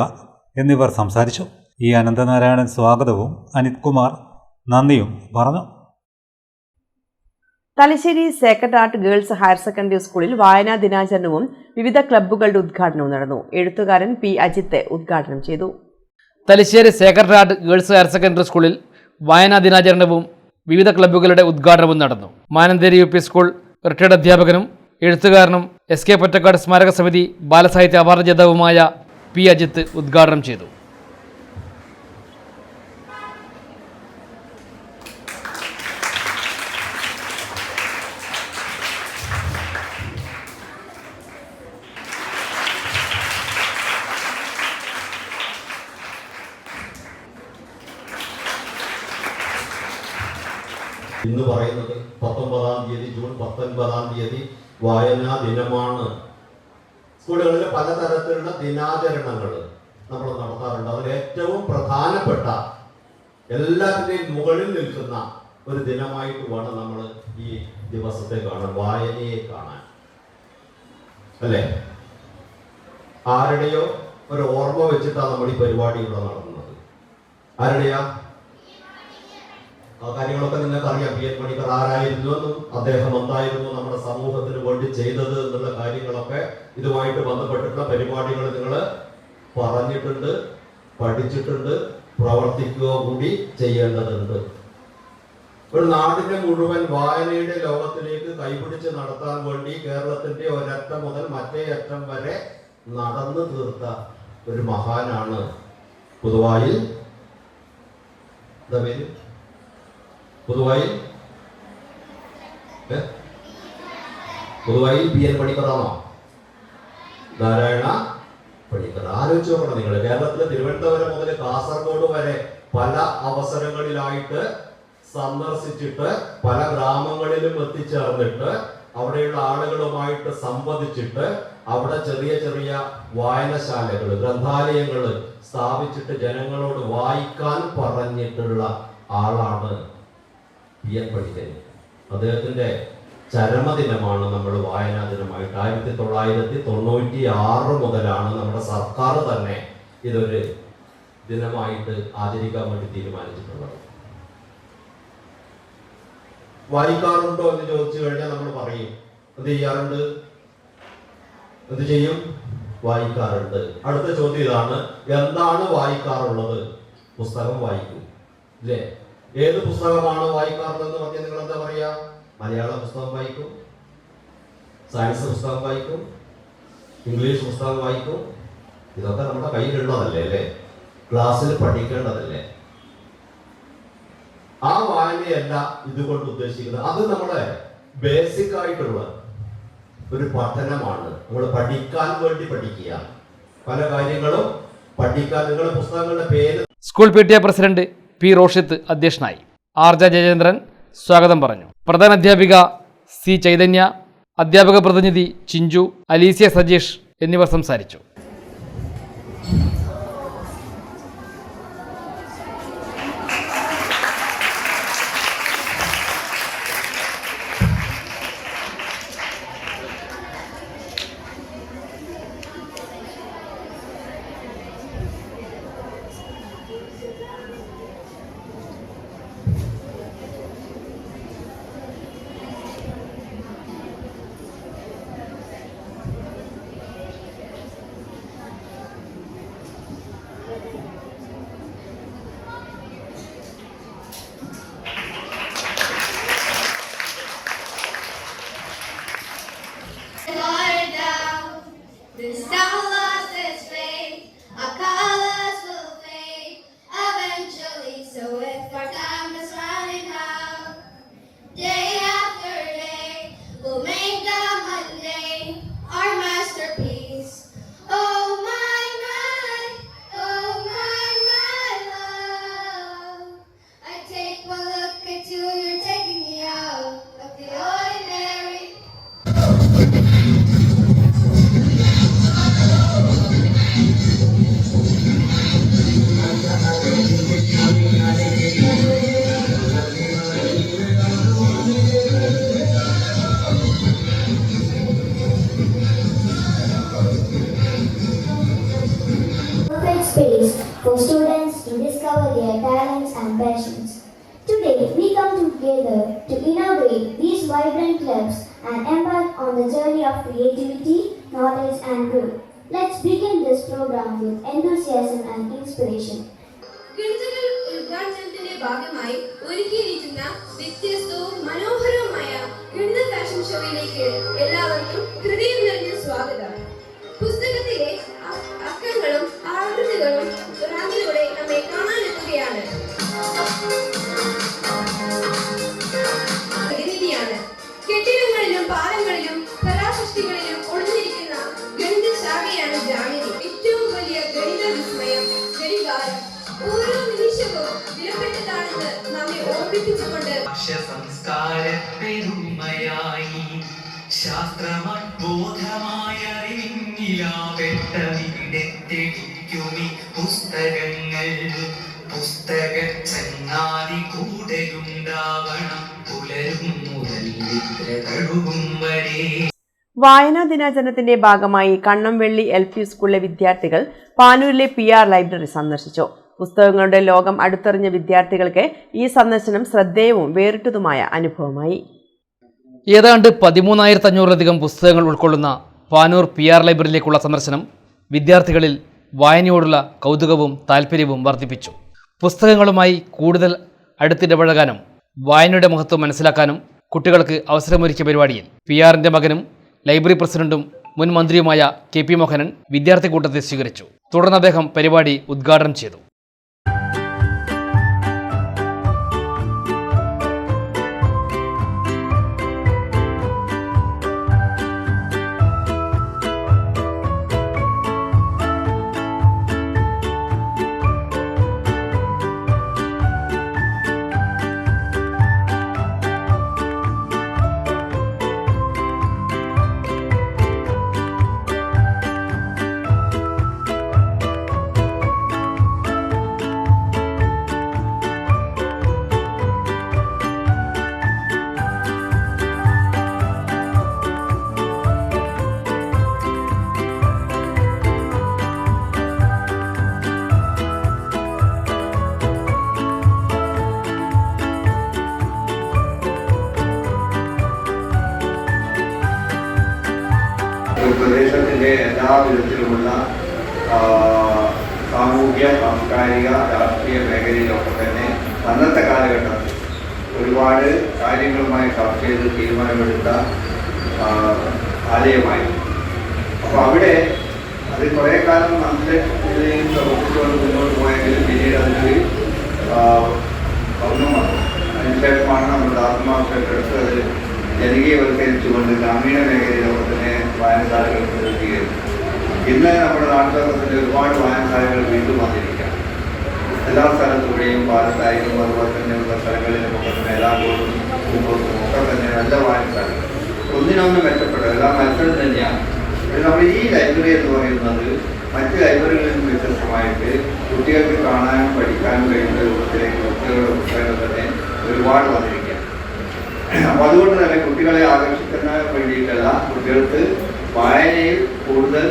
എന്നിവർ സംസാരിച്ചു. E അനന്തനാരായണൻ സ്വാഗതവും അനിത് കുമാർ നന്ദിയും പറഞ്ഞു. Thalassery Sacred heart girls higher secondary സ്കൂളിൽ വായനാ ദിനാചരണവും വിവിധ ക്ലബ്ബുകളുടെ ഉദ്ഘാടനവും നടന്നു. എഴുത്തുകാരൻ P. അജിത്ത് ഉദ്ഘാടനം ചെയ്തു. Thalassery Sacred heart girls higher secondary സ്കൂളിൽ വായനാ ദിനാചരണവും വിവിധ ക്ലബ്ബുകളുടെ ഉദ്ഘാടനവും നടന്നു. മാനന്തേരി UP സ്കൂൾ റിട്ടയർഡ് അധ്യാപകനും എഴുത്തുകാരനും SK പൊറ്റക്കാട് സ്മാരക സമിതി ബാലസാഹിത്യ അവാർഡ് ജേതാവുമായ P. അജിത്ത് ഉദ്ഘാടനം ചെയ്തു. ഇന്ന് പറയുന്നത് 19-ാം തീയതി ജൂൺ 19-ാം തീയതി വായനാ ദിനമാണ്. സ്കൂളുകളിൽ പലതരത്തിലുള്ള ദിനാചരണങ്ങൾ നമ്മൾ നടത്താറുണ്ട്. അതിൽ ഏറ്റവും പ്രധാനപ്പെട്ട എല്ലാത്തിൻ്റെയും മുകളിൽ നിൽക്കുന്ന ഒരു ദിനമായിട്ട് വേണം നമ്മൾ ഈ ദിവസത്തെ കാണാൻ, വായനയെ കാണാൻ, അല്ലേ? ആരുടെയോ ഒരു ഓർമ്മ വെച്ചിട്ടാണ് നമ്മൾ ഈ പരിപാടി ഇവിടെ നടത്തുന്നത്. ആരുടെയാ? ആ കാര്യങ്ങളൊക്കെ നിങ്ങൾക്ക് അറിയാം. PN പണിക്കർ ആരായിരുന്നു എന്നും അദ്ദേഹം എന്തായിരുന്നു നമ്മുടെ സമൂഹത്തിന് വേണ്ടി ചെയ്തത് എന്നുള്ള കാര്യങ്ങളൊക്കെ ഇതുമായിട്ട് ബന്ധപ്പെട്ടിട്ടുള്ള പരിപാടികൾ നിങ്ങൾ പറഞ്ഞിട്ടുണ്ട്, പഠിച്ചിട്ടുണ്ട്, പ്രവർത്തിക്കുക കൂടി ചെയ്യേണ്ടതുണ്ട്. ഒരു നാടിന്റെ മുഴുവൻ വായനയുടെ ലോകത്തിലേക്ക് കൈപിടിച്ച് നടത്താൻ വേണ്ടി കേരളത്തിന്റെ ഒരറ്റം മുതൽ മറ്റേ അറ്റം വരെ നടന്നു തീർത്ത ഒരു മഹാനാണ് പുതുവായിൽ PN പണിക്കറാണോ? നാരായണ പണിക്കർ. ആലോചിച്ച് നോക്കണം നിങ്ങൾ. കേരളത്തിലെ തിരുവനന്തപുരം മുതൽ കാസർഗോഡ് വരെ പല അവസരങ്ങളിലായിട്ട് സന്ദർശിച്ചിട്ട് പല ഗ്രാമങ്ങളിലും എത്തിച്ചേർന്നിട്ട് അവിടെയുള്ള ആളുകളുമായിട്ട് സംവദിച്ചിട്ട് അവിടെ ചെറിയ ചെറിയ വായനശാലകൾ, ഗ്രന്ഥാലയങ്ങൾ സ്ഥാപിച്ചിട്ട് ജനങ്ങളോട് വായിക്കാൻ പറഞ്ഞിട്ടുള്ള ആളാണ് PN പണിക്കർ. അദ്ദേഹത്തിന്റെ ചരമദിനമാണ് നമ്മൾ വായനാ ദിനമായിട്ട് 1996 മുതലാണ് നമ്മുടെ സർക്കാർ തന്നെ ഇതൊരു ദിനമായിട്ട് ആചരിക്കാൻ വേണ്ടി തീരുമാനിച്ചിട്ടുള്ളത്. വായിക്കാറുണ്ടോ എന്ന് ചോദിച്ചു കഴിഞ്ഞാൽ നമ്മൾ പറയും എന്ത് ചെയ്യാറുണ്ട്, എന്ത് ചെയ്യും? വായിക്കാറുണ്ട്. അടുത്ത ചോദ്യം ഇതാണ്, എന്താണ് വായിക്കാറുള്ളത്? പുസ്തകം വായിക്കും, അല്ലേ? ഏത് പുസ്തകമാണ് വായിക്കാറുള്ളതെന്ന് പറഞ്ഞാൽ നിങ്ങൾ എന്താ പറയാ? മലയാള പുസ്തകം വായിക്കും, സയൻസ് പുസ്തകം വായിക്കും, ഇംഗ്ലീഷ് പുസ്തകം വായിക്കും. ഇതൊക്കെ നമ്മുടെ കയ്യിലുള്ളതല്ലേ, അല്ലേ? ക്ലാസ്സിൽ പഠിക്കേണ്ടതല്ലേ? ആ വായനയല്ല ഇതുകൊണ്ട് ഉദ്ദേശിക്കുന്നത്. അത് നമ്മളെ ബേസിക് ആയിട്ടുള്ള ഒരു പഠനമാണ്. നമ്മൾ പഠിക്കാൻ വേണ്ടി പഠിക്കുക, പല കാര്യങ്ങളും പഠിക്കാൻ. നിങ്ങളുടെ പുസ്തകങ്ങളുടെ പേര്. School PTA president P. Roshith അധ്യക്ഷനായി. RJ ജയചന്ദ്രൻ സ്വാഗതം പറഞ്ഞു. പ്രധാന അധ്യാപിക C. ചൈതന്യ, അധ്യാപക പ്രതിനിധി ചിഞ്ചു, അലീസിയ സജീഷ് എന്നിവർ സംസാരിച്ചു. space for students to discover their talents and passions. Today, we come together to inaugurate these vibrant clubs and embark on the journey of creativity, knowledge and growth. Let's begin this program with enthusiasm and inspiration. ഉദ്ഘാടനത്തിന്റെ ഭാഗമായി ഒരുക്കിയിരിക്കുന്ന വ്യത്യസ്തവും മനോഹരവുമായ ഗണിത fashion ഷോയിലേക്ക് എല്ലാവർക്കും ഹൃദയം നിറഞ്ഞ സ്വാഗതം. പുസ്തകത്തിലെ അക്കങ്ങളും ആകൃതികളും റാങ്കിലൂടെ നമ്മെ കാണാനെത്തുകയാണ്. പ്രതിനിധിയാണ്. കെട്ടിടങ്ങളിലും പാലങ്ങളിലും കലാസൃഷ്ടികളിലും ഒളിഞ്ഞിരിക്കുന്ന ഗണിത ശാഖയാണ് ജാമിനി. ഏറ്റവും വലിയ ഗണിത വിസ്മയം ഘടികാരം. ഓരോ നിമിഷവും വിലപ്പെട്ടതാണെന്ന് നമ്മെ ഓർമ്മിപ്പിച്ചുകൊണ്ട് സംസ്കാരപ്പെരുമയായി ശാസ്ത്രമബോധമായ പുസ്തകങ്ങൾ പുസ്തക ചങ്ങാതി കൂടെയുണ്ടാവണം പുലരും മുതൽ വിദ്ര കഴുകും വരെ. വായനാ ദിനാചരണത്തിന്റെ ഭാഗമായി കണ്ണംവെള്ളി LP സ്കൂളിലെ വിദ്യാർത്ഥികൾ പാനൂരിലെ PR ലൈബ്രറി സന്ദർശിച്ചു. പുസ്തകങ്ങളുടെ ലോകം അടുത്തറിഞ്ഞ വിദ്യാർത്ഥികൾക്ക് ഈ സന്ദർശനം ശ്രദ്ധേയവും വേറിട്ടതുമായ അനുഭവമായി. ഏതാണ്ട് 13,500-ലധികം പുസ്തകങ്ങൾ ഉൾക്കൊള്ളുന്ന പാനൂർ PR ലൈബ്രറിയിലേക്കുള്ള സന്ദർശനം വിദ്യാർത്ഥികളിൽ വായനയോടുള്ള കൗതുകവും താല്പര്യവും വർദ്ധിപ്പിച്ചു. പുസ്തകങ്ങളുമായി കൂടുതൽ അടുത്തിടപഴകാനും വായനയുടെ മഹത്വം മനസ്സിലാക്കാനും കുട്ടികൾക്ക് അവസരമൊരുക്കിയ പരിപാടിയിൽ PR-ന്റെ മകനും ലൈബ്രറി പ്രസിഡന്റും മുൻ മന്ത്രിയുമായ KP മോഹനൻ വിദ്യാർത്ഥി കൂട്ടത്തെ സ്വീകരിച്ചു. തുടർന്ന് അദ്ദേഹം പരിപാടി ഉദ്ഘാടനം ചെയ്തു. പ്രദേശത്തിൻ്റെ എല്ലാ വിധത്തിലുമുള്ള സാമൂഹ്യ സാംസ്കാരിക രാഷ്ട്രീയ മേഖലയിലൊക്കെ തന്നെ അന്നത്തെ കാലഘട്ടത്തിൽ ഒരുപാട് കാര്യങ്ങളുമായി ചർച്ച ചെയ്ത് തീരുമാനമെടുത്ത ആലയമായിരുന്നു. അപ്പോൾ അവിടെ അത് കുറേ കാലം നല്ല നിലയിൽ പ്രവർത്തിച്ചുകൊണ്ട് മുന്നോട്ട് പോയെങ്കിലും പിന്നീട് അതിനൊരു ഭംഗം വന്നു. അതിനുശേഷമാണ് നമ്മൾ ദാസന്മാർക്കെടുത്ത് അത് ജനകീയവൽക്കരിച്ചുകൊണ്ട് ഗ്രാമീണ മേഖലയിലൊക്കെ തന്നെ വായനശാലകൾ പ്രവർത്തിക്കുന്നു. ഇന്ന് നമ്മുടെ നാട്ടിലൊക്കെ ഒരുപാട് വായനശാലകൾ വീണ്ടും വന്നിരിക്കുകയാണ്. എല്ലാ സ്ഥലത്തൂടെയും പാലത്തായാലും അതുപോലെ തന്നെയുള്ള സ്ഥലങ്ങളിലുമൊക്കെ തന്നെ എല്ലാവരും ഒക്കെ തന്നെ നല്ല വായനശാലകൾ ഒന്നിനൊന്നും മെച്ചപ്പെട്ടത് എല്ലാം മത്സരം തന്നെയാണ്. നമ്മൾ ഈ ലൈബ്രറി എന്ന് പറയുന്നത് മറ്റ് ലൈബ്രറികളിൽ നിന്ന് വ്യത്യസ്തമായിട്ട് കുട്ടികൾക്ക് കാണാനും പഠിക്കാനും കഴിയുന്ന രൂപത്തിലേക്ക് കുട്ടികളുടെ പുസ്തകങ്ങൾ തന്നെ ഒരുപാട് വന്നിരിക്കുകയാണ്. അപ്പോൾ അതുകൊണ്ട് തന്നെ കുട്ടികളെ ആകർഷിക്കുന്ന വേണ്ടിയിട്ടല്ല, കുട്ടികൾക്ക് വായനയിൽ കൂടുതൽ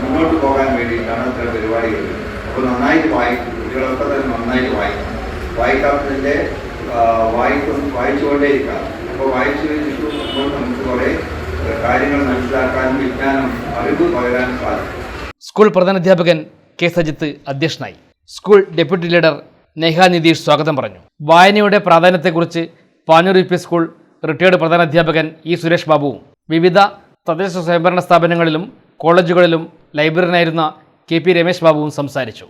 മുന്നോട്ട് പോകാൻ വേണ്ടിയിട്ടാണ് ഇത്തരം പരിപാടികൾ. അപ്പോൾ നന്നായിട്ട് വായിക്കും, കുട്ടികളൊക്കെ തന്നെ നന്നായിട്ട് വായിക്കും. വായിക്കാത്തതിൻ്റെ വായിച്ചുകൊണ്ടേയിരിക്കാം. അപ്പോൾ വായിച്ചു കഴിഞ്ഞിട്ട് നമുക്ക് കുറേ കാര്യങ്ങൾ മനസ്സിലാക്കാനും വിജ്ഞാനം അറിവ് പകരാനും സാധിക്കും. School പ്രധാനാധ്യാപകൻ K. സജിത്ത് അധ്യക്ഷനായി. School deputy leader Neha Nitheesh സ്വാഗതം പറഞ്ഞു. വായനയുടെ പ്രാധാന്യത്തെക്കുറിച്ച് പാനൂർ UP സ്കൂൾ റിട്ടയേർഡ് പ്രധാനാധ്യാപകൻ E. സുരേഷ് ബാബുവും വിവിധ തദ്ദേശ സ്വയംഭരണ സ്ഥാപനങ്ങളിലും കോളേജുകളിലും ലൈബ്രറിയനായിരുന്ന KP രമേശ് ബാബുവും സംസാരിച്ചു.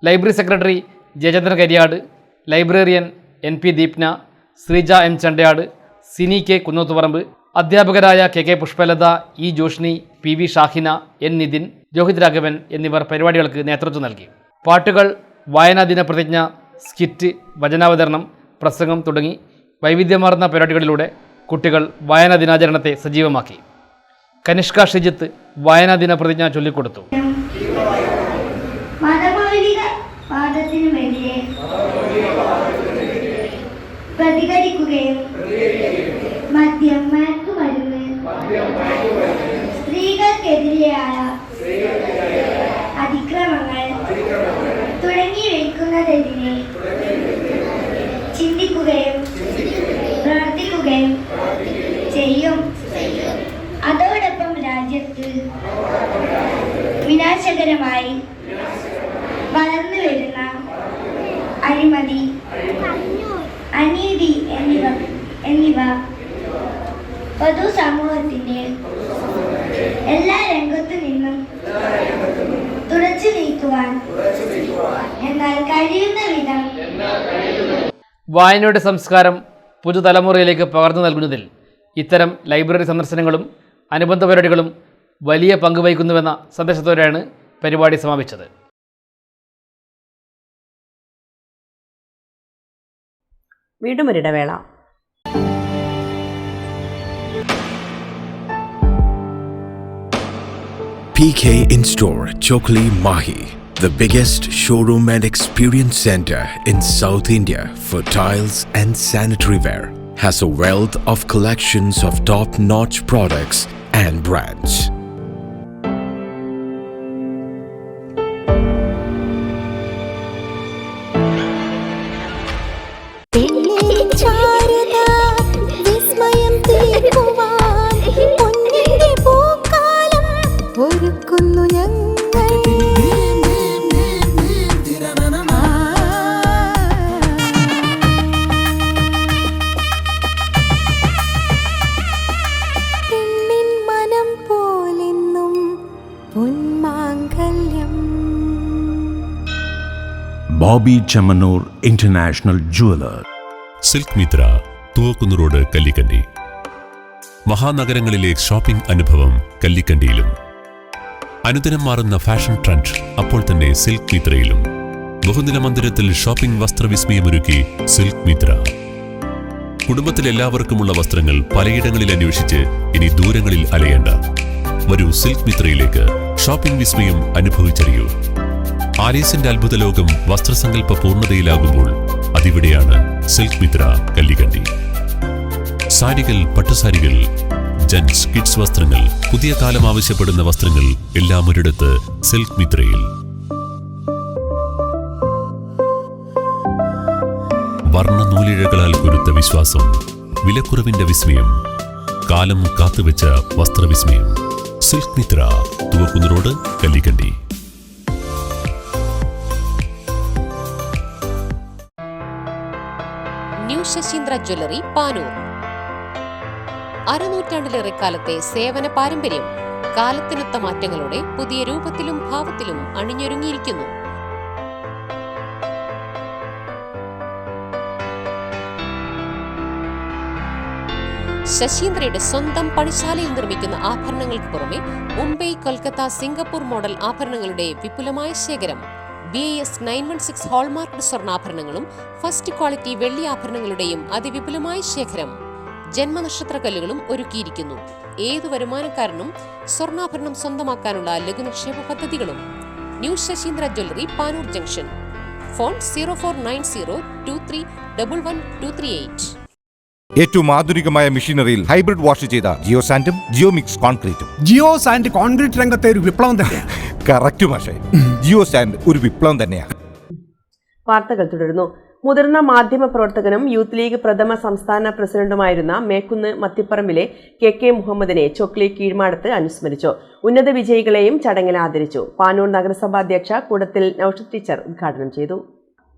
Library secretary Jayachandran Kariyad, librarian NP Deepna, Sreeja M. Chandayad, Sini K. Kunnothuparamba, അധ്യാപകരായ KK Pushpalatha, E. Joshni, PV Shahina, N. Nitin, Rohit Raghavan എന്നിവർ പരിപാടികൾക്ക് നേതൃത്വം നൽകി. പാട്ടുകൾ, വായനാ ദിന പ്രതിജ്ഞ, സ്കിറ്റ്, വചനാവതരണം, പ്രസംഗം തുടങ്ങി വൈവിധ്യമാർന്ന പരിപാടികളിലൂടെ കുട്ടികൾ വായനാ ദിനാചരണത്തെ സജീവമാക്കി. കനിഷ്ക ഷിജിത്ത് വായനാ ദിന പ്രതിജ്ഞ ചൊല്ലിക്കൊടുത്തു. പ്രതികരിക്കുകയും മദ്യം, മയക്കുമരുന്ന്, സ്ത്രീകൾക്കെതിരെയായ അതിക്രമങ്ങൾ വളർന്നു വരുന്ന അഴിമതി, അനീതി എന്നിവ പൊതുസമൂഹത്തിന്റെ എല്ലാ രംഗത്തു നിന്നും തുടച്ചു നീക്കുവാൻ എന്നാൽ കഴിയുന്ന വിധം വായനയുടെ സംസ്കാരം പുതുതലമുറയിലേക്ക് പകർന്നു നൽകുന്നതിൽ ഇത്തരം ലൈബ്രറി സന്ദർശനങ്ങളും അനുബന്ധ പരിപാടികളും വലിയ പങ്ക് വഹിക്കുന്നുവെന്ന സന്ദേശത്തോടെയാണ് പരിപാടി സമാപിച്ചത്. വീണ്ടും ഒരിടവേള. PK In-Store Chokli Mahi, the biggest showroom and experience center in South India for tiles and sanitary ware, has a wealth of collections of top-notch products and brands. Boby Chemmanur international jeweller. Silk Mitra, Thuvakkunnu road, Kallikandi. മഹാനഗരങ്ങളിലെ shopping അനുഭവം കല്ലിക്കണ്ടിയിലും. അനുദിനം മാറുന്ന fashion trend അപ്പോൾ തന്നെ silk മിത്രയിലും. ബഹുനില മന്ദിരത്തിൽ shopping വസ്ത്രവിസ്മയമൊരുക്കി silk Mitra. കുടുംബത്തിലെല്ലാവർക്കുമുള്ള വസ്ത്രങ്ങൾ പലയിടങ്ങളിൽ അന്വേഷിച്ച് ഇനി ദൂരങ്ങളിൽ അലയേണ്ട. വരൂ സിൽക്ക് മിത്രയിലേക്ക്. ഷോപ്പിംഗ് വിസ്മയം അനുഭവിച്ചറിയൂ. ആലീസിന്റെ അത്ഭുത ലോകം വസ്ത്രസങ്കല്പ പൂർണ്ണതയിലാകുമ്പോൾ അതിവിടെയാണ് സിൽക്ക് മിത്ര, കല്ലിക്കണ്ടി. സാരികൾ, പട്ടുസാരികൾ, ജെന്റ്സ്, കിഡ്സ് വസ്ത്രങ്ങൾ, പുതിയ കാലം ആവശ്യപ്പെടുന്ന വസ്ത്രങ്ങൾ എല്ലാം ഒരിടത്ത് സിൽക്ക് മിത്രയിൽ. വർണ്ണ നൂലിഴകളാൽ കൊരുത്ത വിശ്വാസം, വിലക്കുറവിന്റെ വിസ്മയം, കാലം കാത്തുവെച്ച വസ്ത്രവിസ്മയം. Silk Mitra, Thuvakkunnu road, Kallikandi. New Sasheendra jewellery, Panoor. അരനൂറ്റാണ്ടിലേറെ കാലത്തെ സേവന പാരമ്പര്യം കാലത്തിനൊത്ത മാറ്റങ്ങളോടെ പുതിയ രൂപത്തിലും ഭാവത്തിലും അണിഞ്ഞൊരുങ്ങിയിരിക്കുന്നു. ശശീന്ദ്രയുടെ സ്വന്തം പണിശാലയിൽ നിർമ്മിക്കുന്ന ആഭരണങ്ങൾക്ക് പുറമെ മുംബൈ, കൊൽക്കത്ത, സിംഗപ്പൂർ മോഡൽ ആഭരണങ്ങളുടെ വിപുലമായ ശേഖരം. BIS 916 ഹോൾമാർക്ക്ഡ് സ്വർണ്ണാഭരണങ്ങളും ഫസ്റ്റ് ക്വാളിറ്റി വെള്ളി ആഭരണങ്ങളുടെയും അതിവിപുലമായ ശേഖരം. ജന്മനക്ഷത്രക്കല്ലുകളും ഒരുക്കിയിരിക്കുന്നു. ഏതു വരുമാനക്കാരനും സ്വർണ്ണാഭരണം സ്വന്തമാക്കാനുള്ള ലഘുനിക്ഷേപ പദ്ധതികളും. New Sasheendra jewellery, Panoor junction. Phone 049023112238. ഏറ്റവും ആധുനികമായ മെഷീനറിയിൽ ഹൈബ്രിഡ് വാഷ് ചെയ്ത ജിയോ സാൻഡും ജിയോ മിക്സ് കോൺക്രീറ്റും. ജിയോ സാൻഡ് കോൺക്രീറ്റ് രംഗത്തെ ഒരു വിപ്ലവം തന്നെയാണ്. കറക്റ്റ് മാഷേ, ജിയോ സാൻഡ് ഒരു വിപ്ലവം തന്നെയാണ്. വാർത്തകൾ തുടരുന്നു. മുതിർന്ന മാധ്യമ പ്രവർത്തകനും യൂത്ത് ലീഗ് പ്രഥമ സംസ്ഥാന പ്രസിഡന്റുമായിരുന്ന മേക്കുന്ന് മത്തിപ്പറമ്പിലെ KK മുഹമ്മദിനെ ചൊക്ലി കീഴ്മാടത്ത് അനുസ്മരിച്ചു. ഉന്നത വിജയികളെയും ചടങ്ങിൽ ആദരിച്ചു. പാനൂർ നഗരസഭാ അധ്യക്ഷ കൂടത്തിൽ നൌഷത്ത് ടീച്ചർ ഉദ്ഘാടനം ചെയ്തു.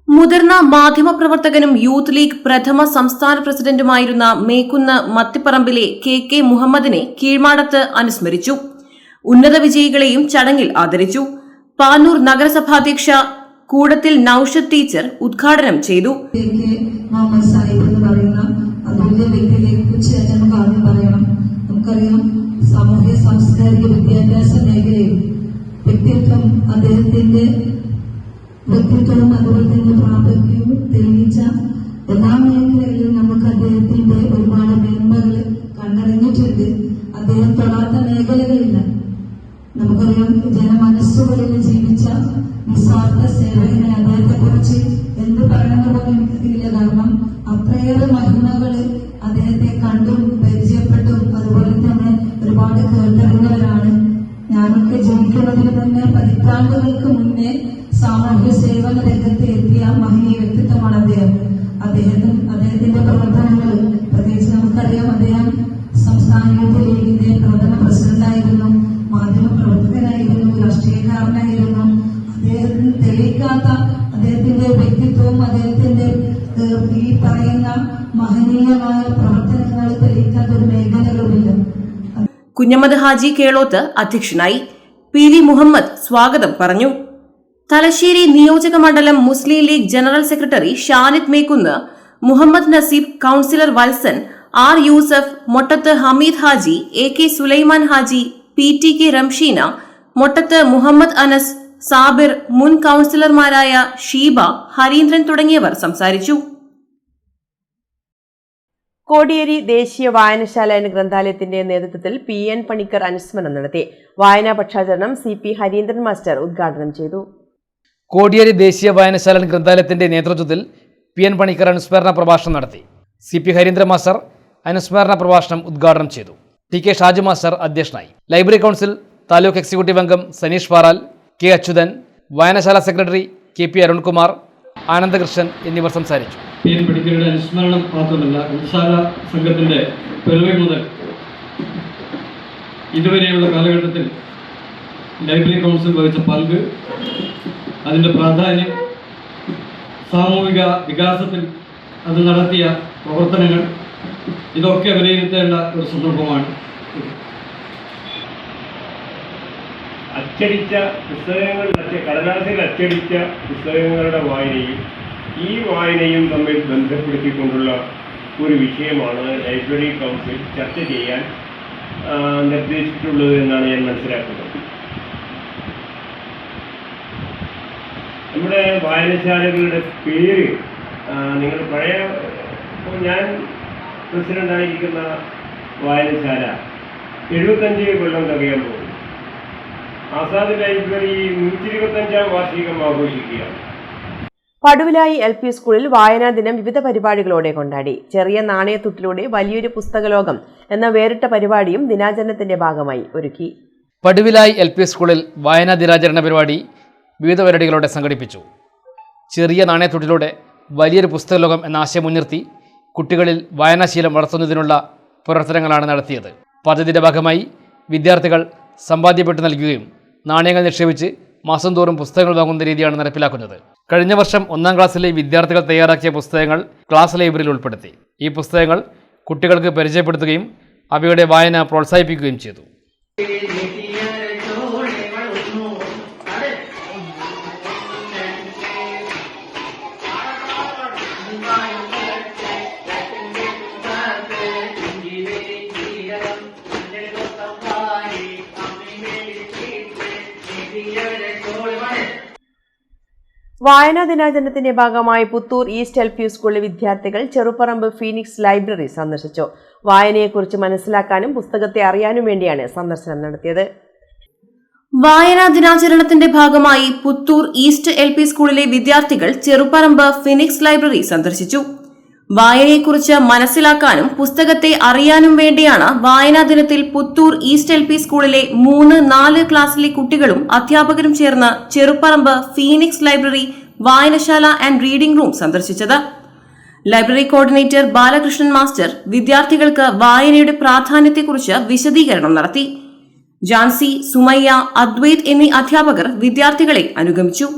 മുതിർന്ന മാധ്യമപ്രവർത്തകനും യൂത്ത് ലീഗ് പ്രഥമ സംസ്ഥാന പ്രസിഡന്റുമായിരുന്ന മേക്കുന്ന് മത്തിപ്പറമ്പിലെ KK മുഹമ്മദിനെ കീഴ്മാടത്ത് അനുസ്മരിച്ചു. ഉന്നത വിജയികളെയും ചടങ്ങിൽ ആദരിച്ചു. പാനൂർ നഗരസഭാധ്യക്ഷ കൂടത്തിൽ നൌഷത്ത് ടീച്ചർ ഉദ്ഘാടനം ചെയ്തു. നമുക്കറിയാം, സാമൂഹ്യ സാംസ്കാരിക വിദ്യാഭ്യാസ മേഖലയിൽ വ്യക്തിത്വവും അതുപോലെ തന്നെ പ്രാബല്യവും തെളിയിച്ച എല്ലാ മേഖലകളിലും നമുക്ക് അദ്ദേഹത്തിന്റെ ഒരുപാട് മേന്മകൾ കണ്ടറിഞ്ഞിട്ടുണ്ട്. അദ്ദേഹം തൊടാത്ത മേഖലകളില്ല. നമുക്കറിയാം, ജനമനസ്സുകളിൽ ജീവിച്ച നിസ്വാർത്ഥ സേവകനെ അദ്ദേഹത്തെ കുറിച്ച് എന്ത് പറയണമെന്ന് എനിക്കറിയില്ല. കാരണം അത്രയേറെ മഹിമകള് അദ്ദേഹത്തെ കണ്ടും പരിചയപ്പെട്ടും അതുപോലെ തന്നെ ഒരുപാട് കേട്ടറിഞ്ഞവരാണ്. ഞാനൊക്കെ ജനിക്കുന്നതിന് തന്നെ പതിറ്റാണ്ടുകൾക്ക് മുന്നേ സാമൂഹ്യ സേവന രംഗത്ത് എത്തിയ മഹനീയ വ്യക്തിത്വമാണ് അദ്ദേഹം. അദ്ദേഹത്തിന്റെ പ്രവർത്തനങ്ങൾ പ്രത്യേകിച്ച് നമുക്കറിയാം, അദ്ദേഹം സംസ്ഥാന യൂത്ത് ലീഗിന്റെ പ്രഥമ പ്രസിഡന്റായിരുന്നു, മാധ്യമ പ്രവർത്തകനായിരുന്നു, രാഷ്ട്രീയക്കാരനായിരുന്നു. തീർച്ചയായിട്ടും അദ്ദേഹത്തിന്റെ ഈ പറയുന്ന മഹനീയമായ പ്രവർത്തനങ്ങൾ തെളിയിക്കാത്ത ഒരു മേഖലകളുമില്ല. കുഞ്ഞമ്മദ് ഹാജി കേളോത്ത് അധ്യക്ഷനായി. പി വി മുഹമ്മദ് സ്വാഗതം പറഞ്ഞു. തലശ്ശേരി നിയോജക മണ്ഡലം Muslim League general secretary Shanid Mekkunnu, Muhammad Naseeb, councillor Valsan, R Yousuf, Mottath Hameed Haji, A K Sulaiman Haji, P T K Ramsheena, Mottath Muhammad Anas, Sabir, മുൻ കൌൺസിലർമാരായ ഷീബ, ഹരീന്ദ്രൻ തുടങ്ങിയവർ സംസാരിച്ചു. കോടിയേരി ദേശീയ വായനശാല എന്ന ഗ്രന്ഥാലയത്തിന്റെ നേതൃത്വത്തിൽ പി എൻ പണിക്കർ അനുസ്മരണം നടത്തി. വായനാ പക്ഷാചരണം സി പി ഹരീന്ദ്രൻ മാസ്റ്റർ ഉദ്ഘാടനം ചെയ്തു. കോടിയേരി ദേശീയ വായനശാല ഗ്രന്ഥാലയത്തിന്റെ നേതൃത്വത്തിൽ പി എൻ പണിക്കർ അനുസ്മരണ പ്രഭാഷണം നടത്തി. സി പി ഹരീന്ദ്രൻ മാസ്റ്റർ അനുസ്മരണ പ്രഭാഷണം ഉദ്ഘാടനം ചെയ്തു. ടി കെ ഷാജു മാസ്റ്റർ അധ്യക്ഷനായി. ലൈബ്രറി കൗൺസിൽ താലൂക്ക് എക്സിക്യൂട്ടീവ് അംഗം സനീഷ് പാറാൽ, കെ അച്യുതൻ, വായനശാല secretary K P Arunkumar, Anandakrishnan എന്നിവർ സംസാരിച്ചു. പി എൻ പണിക്കരുടെ അനുസ്മരണം മാത്രമല്ല, ഗ്രന്ഥശാല സംഘത്തിൻ്റെ പിറവി മുതൽ ഇതുവരെയുള്ള കാലഘട്ടത്തിൽ ലൈബ്രറി കൗൺസിൽ വഹിച്ച പങ്ക്, അതിൻ്റെ പ്രാധാന്യം, സാമൂഹിക വികാസത്തിൽ അത് നടത്തിയ പ്രവർത്തനങ്ങൾ, ഇതൊക്കെ വിലയിരുത്തേണ്ട ഒരു സന്ദർഭമാണ്. അച്ചടിച്ച പുസ്തകങ്ങൾ, കടലാസിൽ അച്ചടിച്ച പുസ്തകങ്ങളുടെ വായനയും ഈ വായനയും തമ്മിൽ ബന്ധപ്പെടുത്തിക്കൊണ്ടുള്ള ഒരു വിഷയമാണ് ലൈബ്രറി കൗൺസിൽ ചർച്ച ചെയ്യാൻ നിർദ്ദേശിച്ചിട്ടുള്ളത് എന്നാണ് ഞാൻ മനസ്സിലാക്കുന്നത്. നമ്മുടെ വായനശാലകളുടെ പേര് നിങ്ങൾ പഴയ, ഞാൻ പ്രസിഡൻ്റായിരിക്കുന്ന വായനശാല 75 കൊല്ലം തികയാൻ പോകുന്നു. ആസാദ് ലൈബ്രറി 125ാം വാർഷികം ആഘോഷിക്കുകയാണ്. പടുവിലായി എൽ പി സ്കൂളിൽ വായനാ ദിനം വിവിധ പരിപാടികളോടെ കൊണ്ടാടി. ചെറിയ നാണയത്തുട്ടിലൂടെ വലിയൊരു പുസ്തകലോകം എന്ന വേറിട്ട പരിപാടിയും ദിനാചരണത്തിന്റെ ഭാഗമായി ഒരുക്കി. പടുവിലായി എൽ പി സ്കൂളിൽ വായനാ ദിനാചരണ പരിപാടി വിവിധ പരിപാടികളോടെ സംഘടിപ്പിച്ചു. ചെറിയ നാണയത്തുട്ടിലൂടെ വലിയൊരു പുസ്തകലോകം എന്ന ആശയം മുൻനിർത്തി കുട്ടികളിൽ വായനാശീലം വളർത്തുന്നതിനുള്ള പ്രവർത്തനങ്ങളാണ് നടത്തിയത്. പദ്ധതിയുടെ ഭാഗമായി വിദ്യാർത്ഥികൾ സമ്പാദ്യപ്പെട്ട് നൽകുകയും നാണയങ്ങൾ നിക്ഷേപിച്ച് മാസം തോറും പുസ്തകങ്ങൾ വാങ്ങുന്ന രീതിയാണ് നടപ്പിലാക്കുന്നത്. കഴിഞ്ഞ വർഷം 1ാം ക്ലാസ്സിലെ വിദ്യാർത്ഥികൾ തയ്യാറാക്കിയ പുസ്തകങ്ങൾ ക്ലാസ് ലൈബ്രറിയിൽ ഉൾപ്പെടുത്തി. ഈ പുസ്തകങ്ങൾ കുട്ടികൾക്ക് പരിചയപ്പെടുത്തുകയും അവയുടെ വായന പ്രോത്സാഹിപ്പിക്കുകയും ചെയ്തു. വായനാ ദിനാചരണത്തിന്റെ ഭാഗമായി പുത്തൂർ ഈസ്റ്റ് എൽ പി സ്കൂളിലെ വിദ്യാർത്ഥികൾ ചെറുപ്പറമ്പ് ഫീനിക്സ് ലൈബ്രറി സന്ദർശിച്ചു. വായനയെക്കുറിച്ച് മനസ്സിലാക്കാനും പുസ്തകത്തെ അറിയാനും വേണ്ടിയാണ് സന്ദർശനം നടത്തിയത്. വായനാ ദിനാചരണത്തിന്റെ ഭാഗമായി പുത്തൂർ ഈസ്റ്റ് എൽ പി സ്കൂളിലെ വിദ്യാർത്ഥികൾ ചെറുപ്പറമ്പ് ഫിനിക്സ് ലൈബ്രറി സന്ദർശിച്ചു. വായനയെക്കുറിച്ച് മനസ്സിലാക്കാനും പുസ്തകത്തെ അറിയാനും വേണ്ടിയാണ് വായനാ ദിനത്തിൽ പുത്തൂർ ഈസ്റ്റ് എൽ പി സ്കൂളിലെ 3-4 ക്ലാസ്സിലെ കുട്ടികളും അധ്യാപകരും ചേർന്ന് ചെറുപ്പറമ്പ് ഫീനിക്സ് ലൈബ്രറി, വായനശാല ആൻഡ് റീഡിംഗ് റൂം സന്ദർശിച്ചത്. ലൈബ്രറി കോർഡിനേറ്റർ ബാലകൃഷ്ണൻ മാസ്റ്റർ വിദ്യാർത്ഥികൾക്ക് വായനയുടെ പ്രാധാന്യത്തെക്കുറിച്ച് വിശദീകരണം നടത്തി. ജാൻസി, സുമയ്യ, അദ്വൈത് എന്നീ അധ്യാപകർ വിദ്യാർത്ഥികളെ അനുഗമിച്ചു.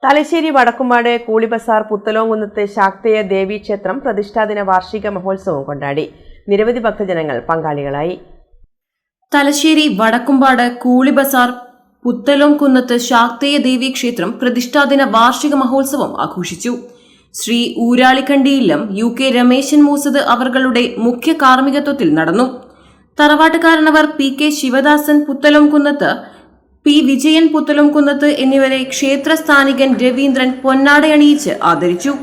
തലശ്ശേരി വടക്കുംപാട് കൂളിബസാർ പുത്തലോങ്കുന്നത്ത് ശാക്തേയ ദേവീക്ഷേത്രം പ്രതിഷ്ഠാദിന വാർഷിക മഹോത്സവം കൊണ്ടാടി. നിരവധി ഭക്തജനങ്ങൾ പങ്കാളികളായി. തലശ്ശേരി വടക്കുംപാട് കൂളിബസാർ പുത്തലോംകുന്നത്ത് ശാക്തേയ ദേവി ക്ഷേത്രം പ്രതിഷ്ഠാദിന വാർഷിക മഹോത്സവം ആഘോഷിച്ചു. ശ്രീ ഊരാളിക്കണ്ടിയില്ലം UK രമേശൻ മൂസത് അവர்களுടെ മുഖ്യ കാർമ്മികത്വത്തിൽ നടന്നു. തറവാട്ടുകാരനവർ PK ശിവദാസൻ പുത്തലോംകുന്നത്ത്, P വിജയൻ പുത്തലോംകുന്നത്ത് എന്നിവരെ ക്ഷേത്രസ്ഥാനികൻ രവീന്ദ്രൻ പൊന്നാടയണിയിച്ച് ആദരിച്ചു.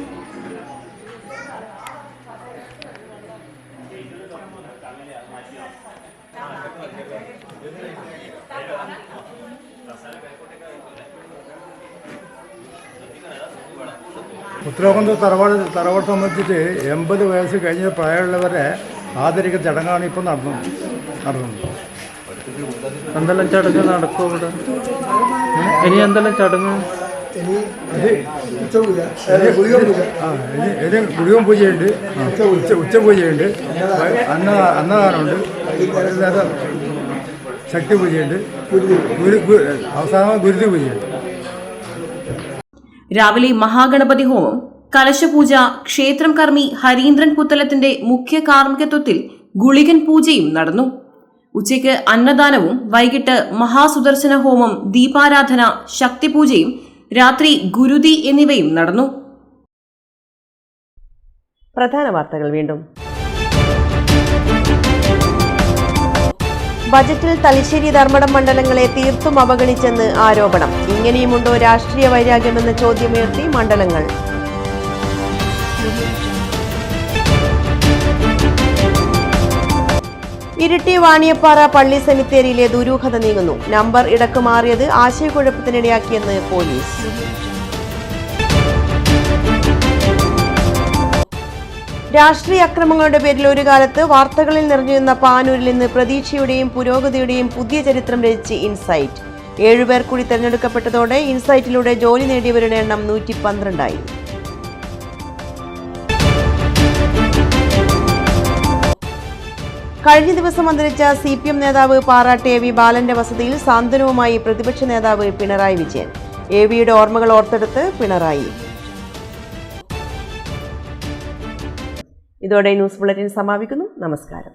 പുത്തലോംകുന്നത്ത് തറവാട് സംബന്ധിച്ചിട്ട് 80 വയസ്സ് കഴിഞ്ഞ പ്രായമുള്ളവരെ ആദരിക്കുന്ന ചടങ്ങാണ് ഇപ്പോൾ നടന്നത്. എന്തെല്ലാം ചടങ്ങ് നടക്കും ഇവിടെ? ഇനി എന്തെല്ലാം ചടങ്ങ്? ഗുരുവൻ പൂജയുണ്ട്, ഉച്ചപൂജയുണ്ട്, അന്നദാനമുണ്ട്, ശക്തി പൂജയുണ്ട്, അവസാനം ഗുരുതി പൂജയുണ്ട്. രാവിലെ മഹാഗണപതി ഹോമം, കലശപൂജ, ക്ഷേത്രം കർമ്മി ഹരീന്ദ്രൻ പുത്തലത്തിന്റെ മുഖ്യ കാർമ്മികത്വത്തിൽ ഗുളികൻ പൂജയും നടന്നു. ഉച്ചയ്ക്ക് അന്നദാനവും വൈകിട്ട് മഹാസുദർശന ഹോമം, ദീപാരാധന, ശക്തിപൂജയും രാത്രി ഗുരുതി എന്നിവയും നടന്നു. പ്രധാന വാർത്തകൾ വീണ്ടും. ബജറ്റിൽ തലശ്ശേരി ധർമ്മടം മണ്ഡലങ്ങളെ തീർത്തും അവഗണിച്ചെന്ന് ആരോപണം. ഇങ്ങനെയുമുണ്ടോ രാഷ്ട്രീയ വൈരാഗ്യമെന്ന ചോദ്യമുയർത്തി മണ്ഡലങ്ങൾ. ഇരിട്ടി വാണിയപ്പാറ പള്ളി സെമിത്തേരിയിലെ ദുരൂഹത നീങ്ങുന്നു. നമ്പർ ഇടക്ക് മാറിയത് ആശയക്കുഴപ്പത്തിനിടയാക്കിയെന്ന് പോലീസ്. രാഷ്ട്രീയ അക്രമങ്ങളുടെ പേരിൽ ഒരു കാലത്ത് വാർത്തകളിൽ നിറഞ്ഞുനിന്ന പാനൂരിൽ നിന്ന് പ്രതീക്ഷയുടെയും പുരോഗതിയുടെയും പുതിയ ചരിത്രം രചിച്ച് ഇൻസൈറ്റ്. 7 പേർ കൂടി തെരഞ്ഞെടുക്കപ്പെട്ടതോടെ ഇൻസൈറ്റിലൂടെ ജോലി നേടിയവരുടെ എണ്ണം 112ആയി. കഴിഞ്ഞ ദിവസം അന്തരിച്ച CPM നേതാവ് പാറാട്ട് AV ബാലന്റെ വസതിയിൽ സാന്ത്വനവുമായി പ്രതിപക്ഷ നേതാവ് പിണറായി വിജയൻ. AVയുടെ ഓർമ്മകൾ ഓർത്തെടുത്ത് പിണറായി. ഇതോടെ ന്യൂസ് ബുള്ളറ്റിൻ സമാപിക്കുന്നു. നമസ്കാരം.